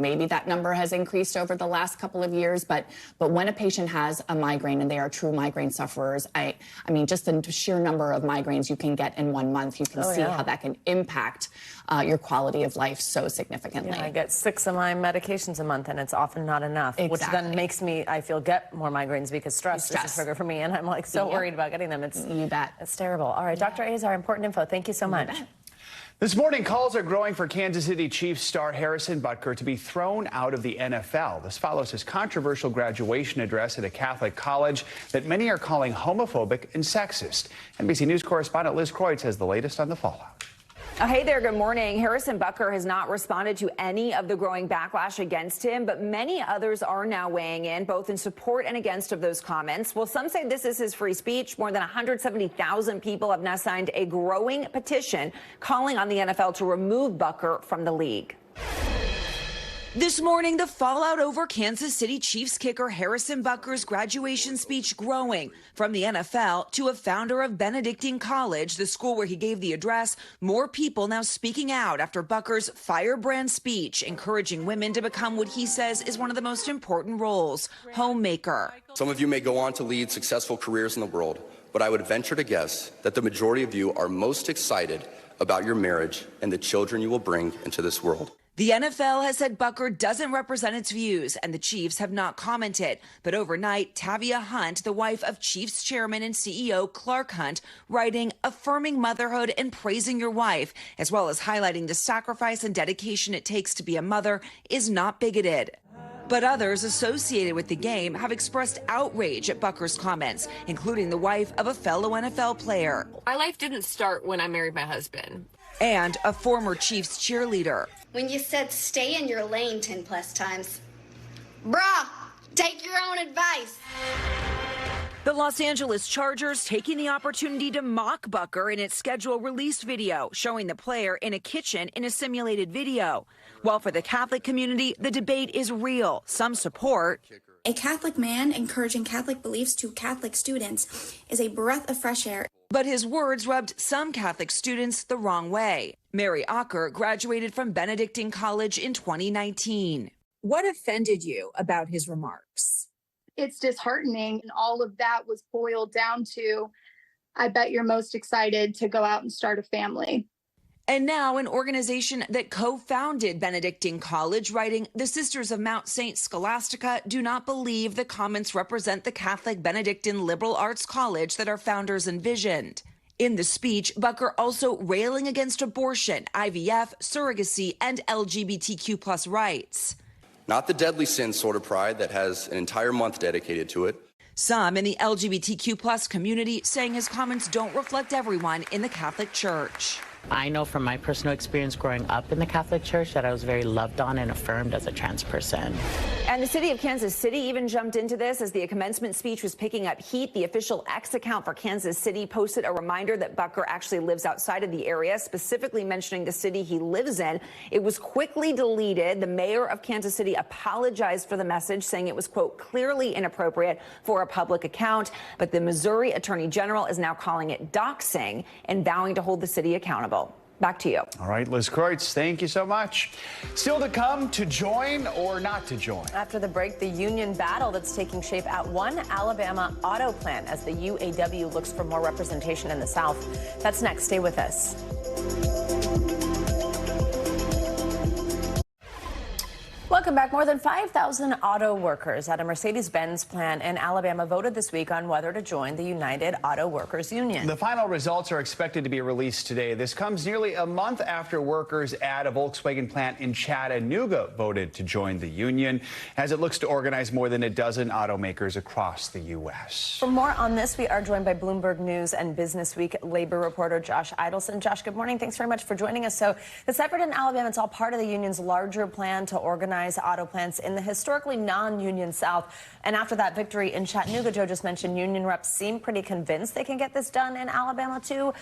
Speaker 8: maybe that number has increased over the last couple of years, but when a patient has a migraine and they are true migraine sufferers, I mean, just the sheer number of migraines you can get in 1 month, you can see how that can impact your quality of life so significantly.
Speaker 1: Yeah, I get 6 of my medications a month, and it's often not enough, which then makes me, I feel, get more migraines because stress is a trigger for me, and I'm like so worried about getting them.
Speaker 8: You bet.
Speaker 1: It's terrible. All right, Dr. Azar, important info. Thank you so much.
Speaker 2: This morning, calls are growing for Kansas City Chiefs star Harrison Butker to be thrown out of the NFL. This follows his controversial graduation address at a Catholic college that many are calling homophobic and sexist. NBC News correspondent Liz Kreutz has the latest on the fallout.
Speaker 12: Hey there, good morning. Harrison Butker has not responded to any of the growing backlash against him, but many others are now weighing in, both in support and against of those comments. Well, some say this is his free speech. More than 170,000 people have now signed a growing petition calling on the NFL to remove Butker from the league.
Speaker 16: This morning, the fallout over Kansas City Chiefs kicker Harrison Butker's graduation speech growing. From the NFL to a founder of Benedictine College, the school where he gave the address, more people now speaking out after Butker's firebrand speech, encouraging women to become what he says is one of the most important roles, homemaker.
Speaker 24: Some of you may go on to lead successful careers in the world, but I would venture to guess that the majority of you are most excited about your marriage and the children you will bring into this world.
Speaker 16: The NFL has said Butker doesn't represent its views, and the Chiefs have not commented. But overnight, Tavia Hunt, the wife of Chiefs chairman and CEO Clark Hunt, writing, affirming motherhood and praising your wife, as well as highlighting the sacrifice and dedication it takes to be a mother, is not bigoted. But others associated with the game have expressed outrage at Butker's comments, including the wife of a fellow NFL player.
Speaker 25: My life didn't start when I married my husband.
Speaker 16: And a former Chiefs cheerleader.
Speaker 26: When you said stay in your lane 10 plus times. Bruh, take your own advice.
Speaker 16: The Los Angeles Chargers taking the opportunity to mock Butker in its schedule released video, showing the player in a kitchen in a simulated video. While for the Catholic community, the debate is real. Some support.
Speaker 27: A Catholic man encouraging Catholic beliefs to Catholic students is a breath of fresh air.
Speaker 16: But his words rubbed some Catholic students the wrong way. Mary Acker graduated from Benedictine College in 2019.
Speaker 28: What offended you about his remarks?
Speaker 29: It's disheartening, and all of that was boiled down to, I bet you're most excited to go out and start a family.
Speaker 16: And now an organization that co-founded Benedictine College, writing, the Sisters of Mount St. Scholastica do not believe the comments represent the Catholic Benedictine Liberal Arts College that our founders envisioned. In the speech, Butker also railing against abortion, IVF, surrogacy, and LGBTQ+ rights.
Speaker 24: not the deadly sin sort of pride that has an entire month dedicated to it.
Speaker 16: Some in the LGBTQ+ community saying his comments don't reflect everyone in the Catholic Church.
Speaker 3: I know from my personal experience growing up in the Catholic Church that I was very loved on and affirmed as a trans person.
Speaker 12: And the city of Kansas City even jumped into this as the commencement speech was picking up heat. The official X account for Kansas City posted a reminder that Bucker actually lives outside of the area, specifically mentioning the city he lives in. It was quickly deleted. The mayor of Kansas City apologized for the message, saying it was, quote, clearly inappropriate for a public account. But the Missouri Attorney General is now calling it doxing and vowing to hold the city accountable. Back to you.
Speaker 2: All right, Liz Kreutz, thank you so much. Still to come, to join or not to join.
Speaker 1: After the break, the union battle that's taking shape at one Alabama auto plant as the UAW looks for more representation in the South. That's next. Stay with us. Welcome back. More than 5,000 auto workers at a Mercedes-Benz plant in Alabama voted this week on whether to join the United Auto Workers Union.
Speaker 2: The final results are expected to be released today. This comes nearly a month after workers at a Volkswagen plant in Chattanooga voted to join the union as it looks to organize more than a dozen automakers across the U.S.
Speaker 1: For more on this, we are joined by Bloomberg News and Business Week labor reporter Josh Idelson. Josh, good morning. Thanks very much for joining us. So this effort in Alabama, it's all part of the union's larger plan to organize auto plants in the historically non-union South. And after that victory in Chattanooga, Joe just mentioned, union reps seem pretty convinced they can get this done in Alabama, too.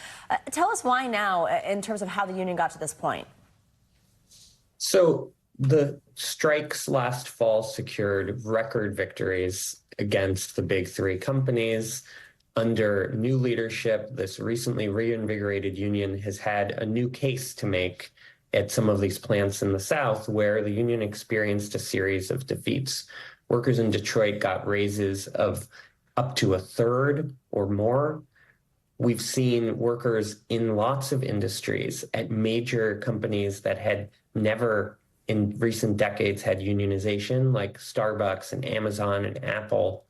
Speaker 1: Tell us why now in terms of how the union got to this point.
Speaker 9: So the strikes last fall secured record victories against the big three companies. Under new leadership, this recently reinvigorated union has had a new case to make at some of these plants in the South where the union experienced a series of defeats. Workers in Detroit got raises of up to a third or more. We've seen workers in lots of industries at major companies that had never in recent decades had unionization, like Starbucks and Amazon and Apple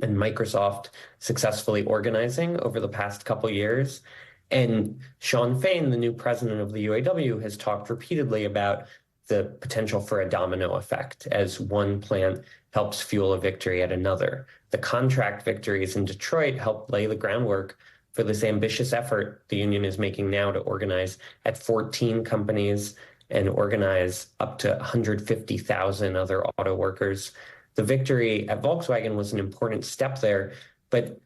Speaker 9: and Microsoft successfully organizing over the past couple years. And Shawn Fain, the new president of the UAW, has talked repeatedly about the potential for a domino effect as one plant helps fuel a victory at another. The contract victories in Detroit helped lay the groundwork for this ambitious effort the union is making now to organize at 14 companies and organize up to 150,000 other auto workers. The victory at Volkswagen was an important step there, but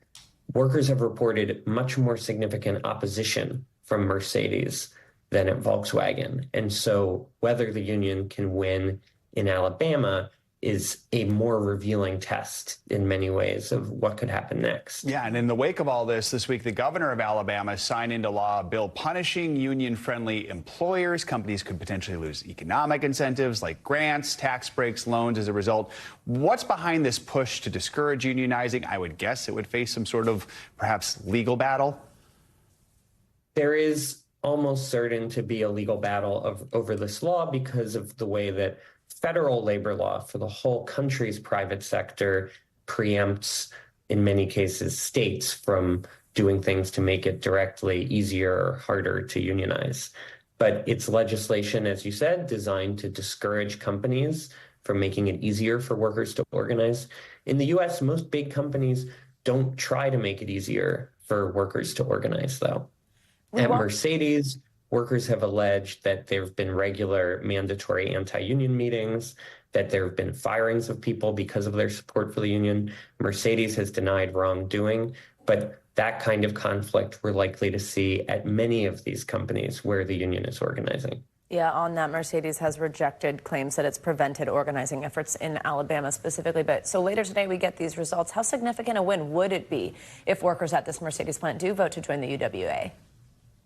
Speaker 9: workers have reported much more significant opposition from Mercedes than at Volkswagen. And so whether the union can win in Alabama is a more revealing test in many ways of what could happen next.
Speaker 2: Yeah, and in the wake of all this week, the governor of Alabama signed into law a bill punishing union-friendly employers. Companies could potentially lose economic incentives like grants, tax breaks, loans as a result. What's behind this push to discourage unionizing? I would guess it would face some sort of perhaps legal
Speaker 9: There is almost certain to be a legal battle over this law because of the way that federal labor law for the whole country's private sector preempts, in many cases, states from doing things to make it directly easier or harder to unionize. But it's legislation, as you said, designed to discourage companies from making it easier for workers to organize. In the U.S., most big companies don't try to make it easier for workers to organize, though. At Mercedes, workers have alleged that there have been regular mandatory anti-union meetings, that there have been firings of people because of their support for the union. Mercedes has denied wrongdoing, but that kind of conflict we're likely to see at many of these companies where the union is organizing.
Speaker 1: Yeah, on that, Mercedes has rejected claims that it's prevented organizing efforts in Alabama specifically. But so later today, we get these results. How significant a win would it be if workers at this Mercedes plant do vote to join the UAW?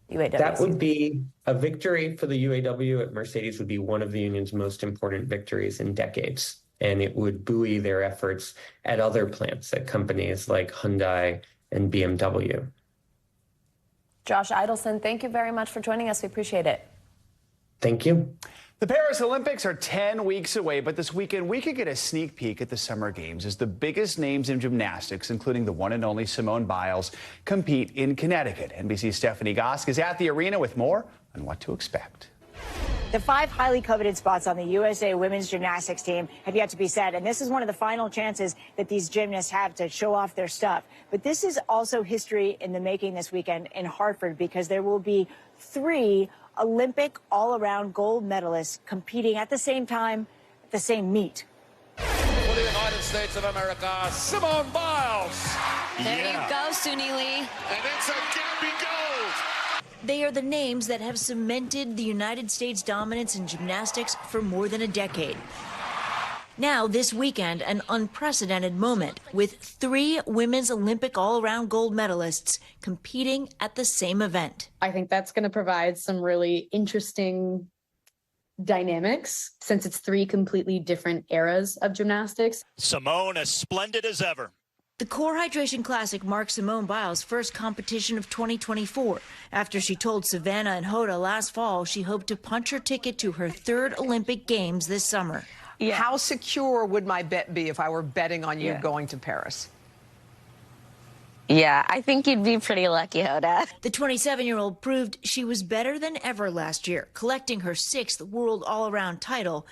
Speaker 9: That would be a victory for the UAW at Mercedes, would be one of the union's most important victories in decades. And it would buoy their efforts at other plants at companies like Hyundai and BMW.
Speaker 1: Josh Idelson, thank you very much for joining us. We appreciate it.
Speaker 9: Thank you.
Speaker 2: The Paris Olympics are 10 weeks away, but this weekend we could get a sneak peek at the Summer Games as the biggest names in gymnastics, including the one and only Simone Biles, compete in Connecticut. NBC's Stephanie Gosk is at the arena with more on what to expect.
Speaker 5: The 5 highly coveted spots on the USA women's gymnastics team have yet to be set, and this is one of the final chances that these gymnasts have to show off their stuff. But this is also history in the making this weekend in Hartford, because there will be 3 Olympic all-around gold medalists competing at the same time at the same meet.
Speaker 13: For the United States of America, Simone Biles.
Speaker 10: There you go, Suni Lee.
Speaker 13: And it's a Gabby gold.
Speaker 10: They are the names that have cemented the United States' dominance in gymnastics for more than a decade. Now, this weekend, an unprecedented moment with 3 women's Olympic all-around gold medalists competing at the same event.
Speaker 14: I think that's going to provide some really interesting dynamics, since it's 3 completely different eras of gymnastics.
Speaker 17: Simone as splendid as ever.
Speaker 10: The Core Hydration Classic marks Simone Biles' first competition of 2024. After she told Savannah and Hoda last fall she hoped to punch her ticket to her 3rd Olympic Games this summer.
Speaker 18: Yeah. How secure would my bet be if I were betting on you going to Paris?
Speaker 10: Yeah, I think you'd be pretty lucky, Hoda. The 27-year-old proved she was better than ever last year, collecting her 6th world all-around title.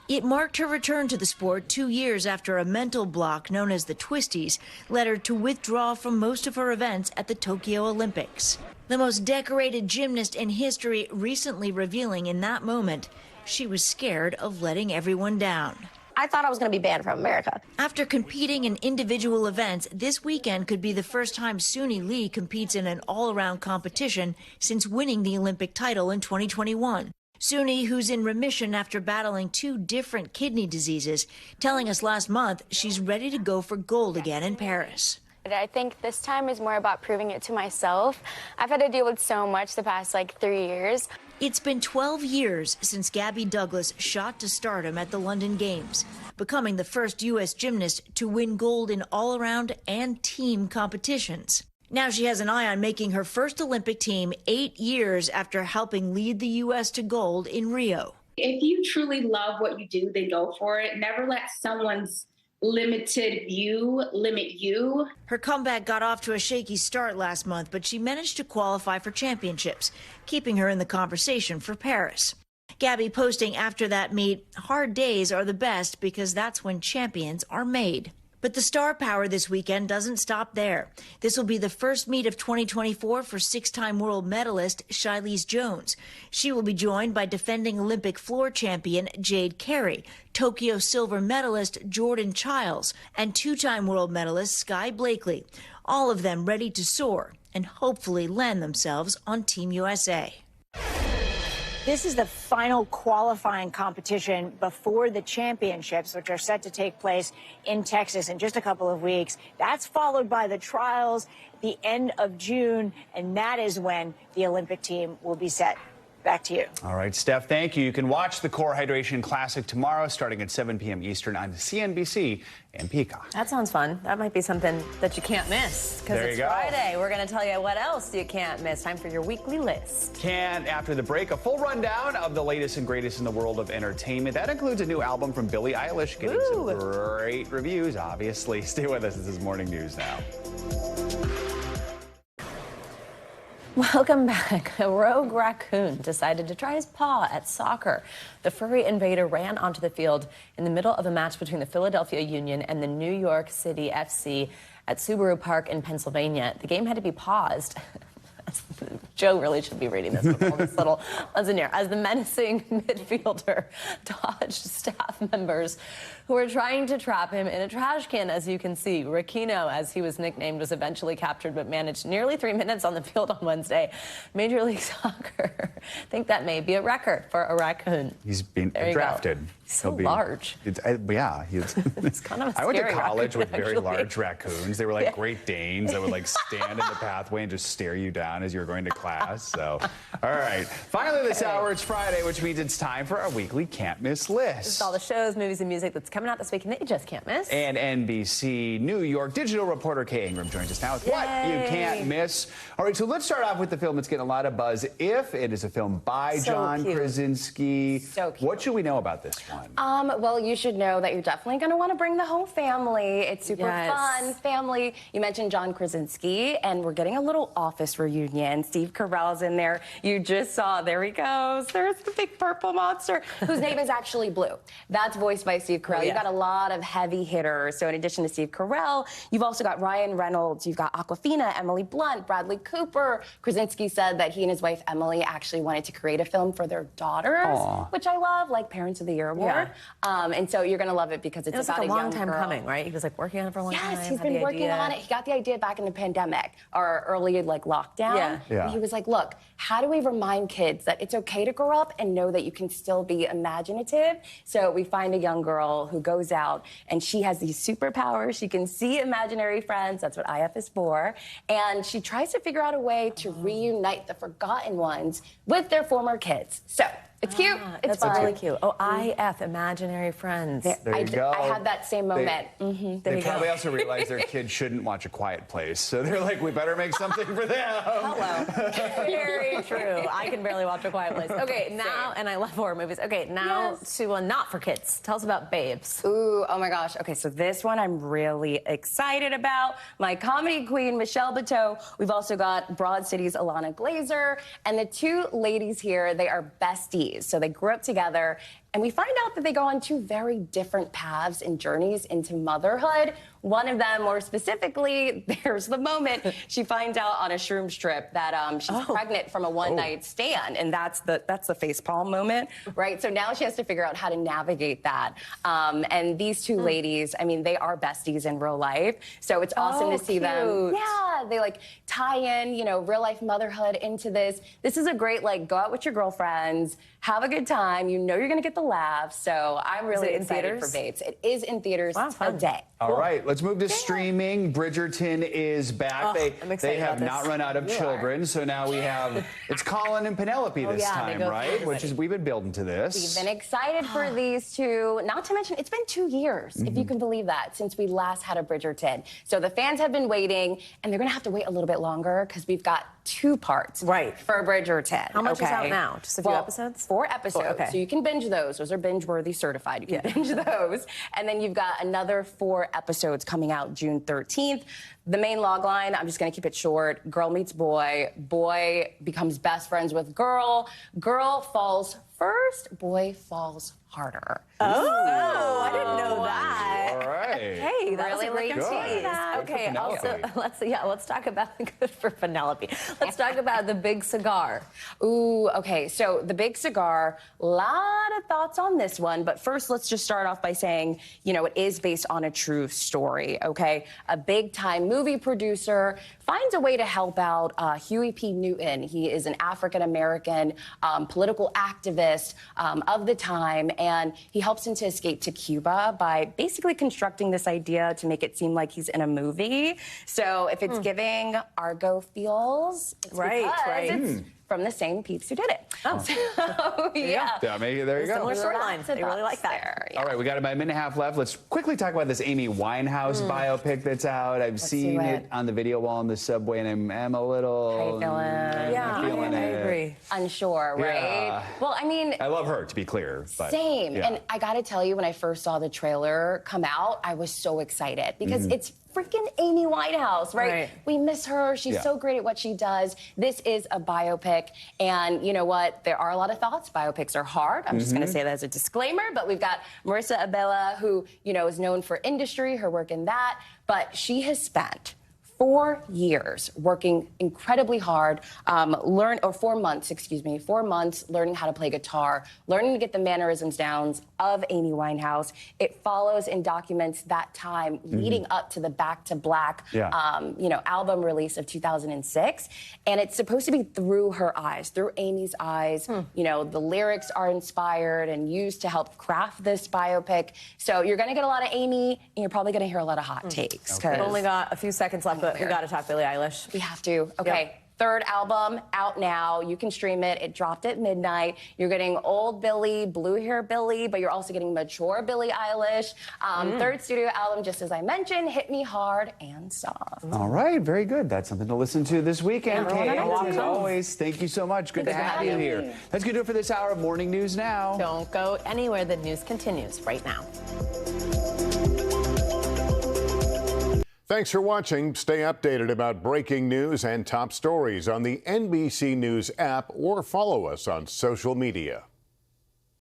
Speaker 10: It marked her return to the sport 2 years after a mental block known as the twisties led her to withdraw from most of her events at the Tokyo Olympics. The most decorated gymnast in history recently revealing in that moment she was scared of letting everyone down.
Speaker 19: I thought I was going to be banned from America.
Speaker 10: After competing in individual events, this weekend could be the first time Suni Lee competes in an all-around competition since winning the Olympic title in 2021. Suni, who's in remission after battling 2 different kidney diseases, telling us last month she's ready to go for gold again in Paris.
Speaker 19: I think this time is more about proving it to myself. I've had to deal with so much the past 3 years.
Speaker 10: It's been 12 years since Gabby Douglas shot to stardom at the London Games, becoming the first U.S. gymnast to win gold in all-around and team competitions. Now she has an eye on making her first Olympic team 8 years after helping lead the U.S. to gold in Rio.
Speaker 20: If you truly love what you do, then go for it. Never let someone's limited view limit you.
Speaker 10: Her comeback got off to a shaky start last month, but she managed to qualify for championships, keeping her in the conversation for Paris. Gabby posting after that meet, "Hard days are the best because that's when champions are made." But the star power this weekend doesn't stop there. This will be the first meet of 2024 for 6-time world medalist Shilese Jones. She will be joined by defending Olympic floor champion Jade Carey, Tokyo silver medalist Jordan Childs, and 2-time world medalist Sky Blakely, all of them ready to soar and hopefully land themselves on Team USA.
Speaker 5: This is the final qualifying competition before the championships, which are set to take place in Texas in just a couple of weeks. That's followed by the trials at the end of June, and that is when the Olympic team will be set. Back to you.
Speaker 2: All right, Steph, thank you. You can watch the Core Hydration Classic tomorrow starting at 7 p.m. Eastern on CNBC and Peacock.
Speaker 1: That sounds fun. That might be something that you can't miss because it's Friday. We're going to tell you what else you can't miss. Time for your weekly list.
Speaker 2: After the break, a full rundown of the latest and greatest in the world of entertainment. That includes a new album from Billie Eilish getting some great reviews, obviously. Stay with us. This is Morning News Now.
Speaker 1: Welcome back. A rogue raccoon decided to try his paw at soccer. The furry invader ran onto the field in the middle of a match between the Philadelphia Union and the New York City FC at Subaru Park in Pennsylvania. The game had to be paused. Joe really should be reading this with all this little lesson here. As the menacing midfielder dodged staff members who were trying to trap him in a trash can, as you can see. Rakino, as he was nicknamed, was eventually captured but managed nearly 3 minutes on the field on Wednesday. Major League Soccer think that may be a record for a raccoon.
Speaker 2: He's been drafted.
Speaker 1: He's so large.
Speaker 2: Yeah.
Speaker 1: It's kind of a
Speaker 2: I went to
Speaker 1: scary
Speaker 2: college with
Speaker 1: raccoon,
Speaker 2: very
Speaker 1: actually.
Speaker 2: large raccoons. They were like Great Danes that would stand in the pathway and just stare you down as you were going to class. So, all right. Finally this hour, it's Friday, which means it's time for our weekly Can't Miss list.
Speaker 1: This is all the shows, movies, and music that's coming out this week and that you just can't miss.
Speaker 2: And NBC New York digital reporter Kay Ingram joins us now with what you can't miss. All right, so let's start off with the film that's getting a lot of buzz. If it is a film by John Krasinski, what should we know about this one?
Speaker 21: Well, you should know that you're definitely going to want to bring the whole family. It's super fun, family. You mentioned John Krasinski, and we're getting a little office reunion. and Steve Carell's in there. You just saw, there he goes. There's the big purple monster, whose name is actually Blue. That's voiced by Steve Carell. You've got a lot of heavy hitters. So in addition to Steve Carell, you've also got Ryan Reynolds, you've got Awkwafina, Emily Blunt, Bradley Cooper. Krasinski said that he and his wife Emily actually wanted to create a film for their daughters, which I love, like Parents of the Year award. And so you're going to love it because it's about
Speaker 1: like a long
Speaker 21: young
Speaker 1: time
Speaker 21: girl.
Speaker 1: coming, right? He was like working on it for a long time.
Speaker 21: Yes, he's been working on it. He got the idea back in the pandemic or early like lockdown.
Speaker 1: Yeah.
Speaker 21: And he was like, look, how do we remind kids that it's okay to grow up and know that you can still be imaginative? So we find a young girl who goes out and she has these superpowers. She can see imaginary friends. That's what IF is for. And she tries to figure out a way to reunite the forgotten ones with their former kids. So it's cute. It's
Speaker 1: That's
Speaker 21: fun.
Speaker 1: really cute. Oh, IF, imaginary friends.
Speaker 2: There you go.
Speaker 21: I had that same moment.
Speaker 2: They probably also realized their kids shouldn't watch A Quiet Place, so they're like, we better make something for them.
Speaker 21: Hello.
Speaker 1: Very true. I can barely watch A Quiet Place. Okay, now, and I love horror movies. Okay, now to not for kids. Tell us about Babes.
Speaker 21: Ooh, oh my gosh. Okay, so this one I'm really excited about. My comedy queen, Michelle Buteau. We've also got Broad City's Alana Glazer. And the two ladies here, they are besties. So they grew up together. And we find out that they go on two very different paths and journeys into motherhood. One of them, more specifically, there's the moment she finds out on a shrooms trip that she's pregnant from a one-night stand, and that's the facepalm moment, right? So now she has to figure out how to navigate that. And these two ladies, I mean, they are besties in real life, so it's awesome to see them. Yeah, they like tie in, you know, real life motherhood into this. This is a great like go out with your girlfriends, have a good time. You know you're gonna get the laugh. So I'm really excited for Babes. It is in theaters today.
Speaker 2: All right, let's move to streaming. Bridgerton is back. They have not run out of children, so now we have it's Colin and Penelope this time, right? Which is we've been building to this.
Speaker 21: We've been excited for these two. Not to mention, it's been 2 years, if you can believe that, since we last had a Bridgerton. So the fans have been waiting, and they're gonna have to wait a little bit longer because we've got 2 parts for Bridgerton.
Speaker 1: How much is out now? Just a few episodes?
Speaker 21: 4 episodes. So you can binge those. Those are binge-worthy certified. You can binge those. And then you've got another 4 episodes coming out June 13th. The main logline, I'm just going to keep it short. Girl meets boy. Boy becomes best friends with girl. Girl falls first. Boy falls harder.
Speaker 1: Oh, I didn't know that.
Speaker 2: All right.
Speaker 1: Hey, that was a great tease. Okay, also, let's talk about good for Penelope. Let's talk about The Big Cigar.
Speaker 21: Ooh, okay. So The Big Cigar, lot of thoughts on this one. But first, let's just start off by saying, you know, it is based on a true story, okay? A big-time movie producer finds a way to help out Huey P. Newton. He is an African-American political activist of the time, and he helps him to escape to Cuba by basically constructing this idea to make it seem like he's in a movie. So if it's giving Argo feels, it's it's from the same peeps who did it. So, yeah.
Speaker 2: There you go.
Speaker 1: Similar storyline. They really like that.
Speaker 2: All right, we got about a minute and a half left. Let's quickly talk about this Amy Winehouse biopic that's out. I've seen it on the video wall on the subway, and I'm a little...
Speaker 21: How you feeling?
Speaker 2: I
Speaker 21: agree. Unsure, right?
Speaker 2: Yeah.
Speaker 21: Well, I mean...
Speaker 2: I love her, to be clear. But,
Speaker 21: same. And I got to tell you, when I first saw the trailer come out, I was so excited because it's freaking Amy Winehouse, right? We miss her. She's so great at what she does. This is a biopic. And you know what? There are a lot of thoughts. Biopics are hard. I'm just going to say that as a disclaimer. But we've got Marissa Abela, who, you know, is known for industry, her work in that. But she has spent 4 years working incredibly hard, 4 months learning how to play guitar, learning to get the mannerisms down of Amy Winehouse. It follows and documents that time leading up to the Back to Black, album release of 2006. And it's supposed to be through her eyes, through Amy's eyes. You know, the lyrics are inspired and used to help craft this biopic. So you're going to get a lot of Amy, and you're probably going to hear a lot of hot takes.
Speaker 1: We've only got a few seconds left, but we got to talk Billie Eilish.
Speaker 21: We have to. Okay. Third album out now. You can stream it. It dropped at midnight. You're getting old Billie, blue hair Billie, but you're also getting mature Billie Eilish. Third studio album, just as I mentioned, hit me hard and soft.
Speaker 2: All right, very good. That's something to listen to this weekend. Kate, as always, thank you so much. Good to have you here. That's going to do it for this hour of Morning News Now.
Speaker 1: Don't go anywhere. The news continues right now.
Speaker 4: Thanks for watching. Stay updated about breaking news and top stories on the NBC News app or follow us on social media.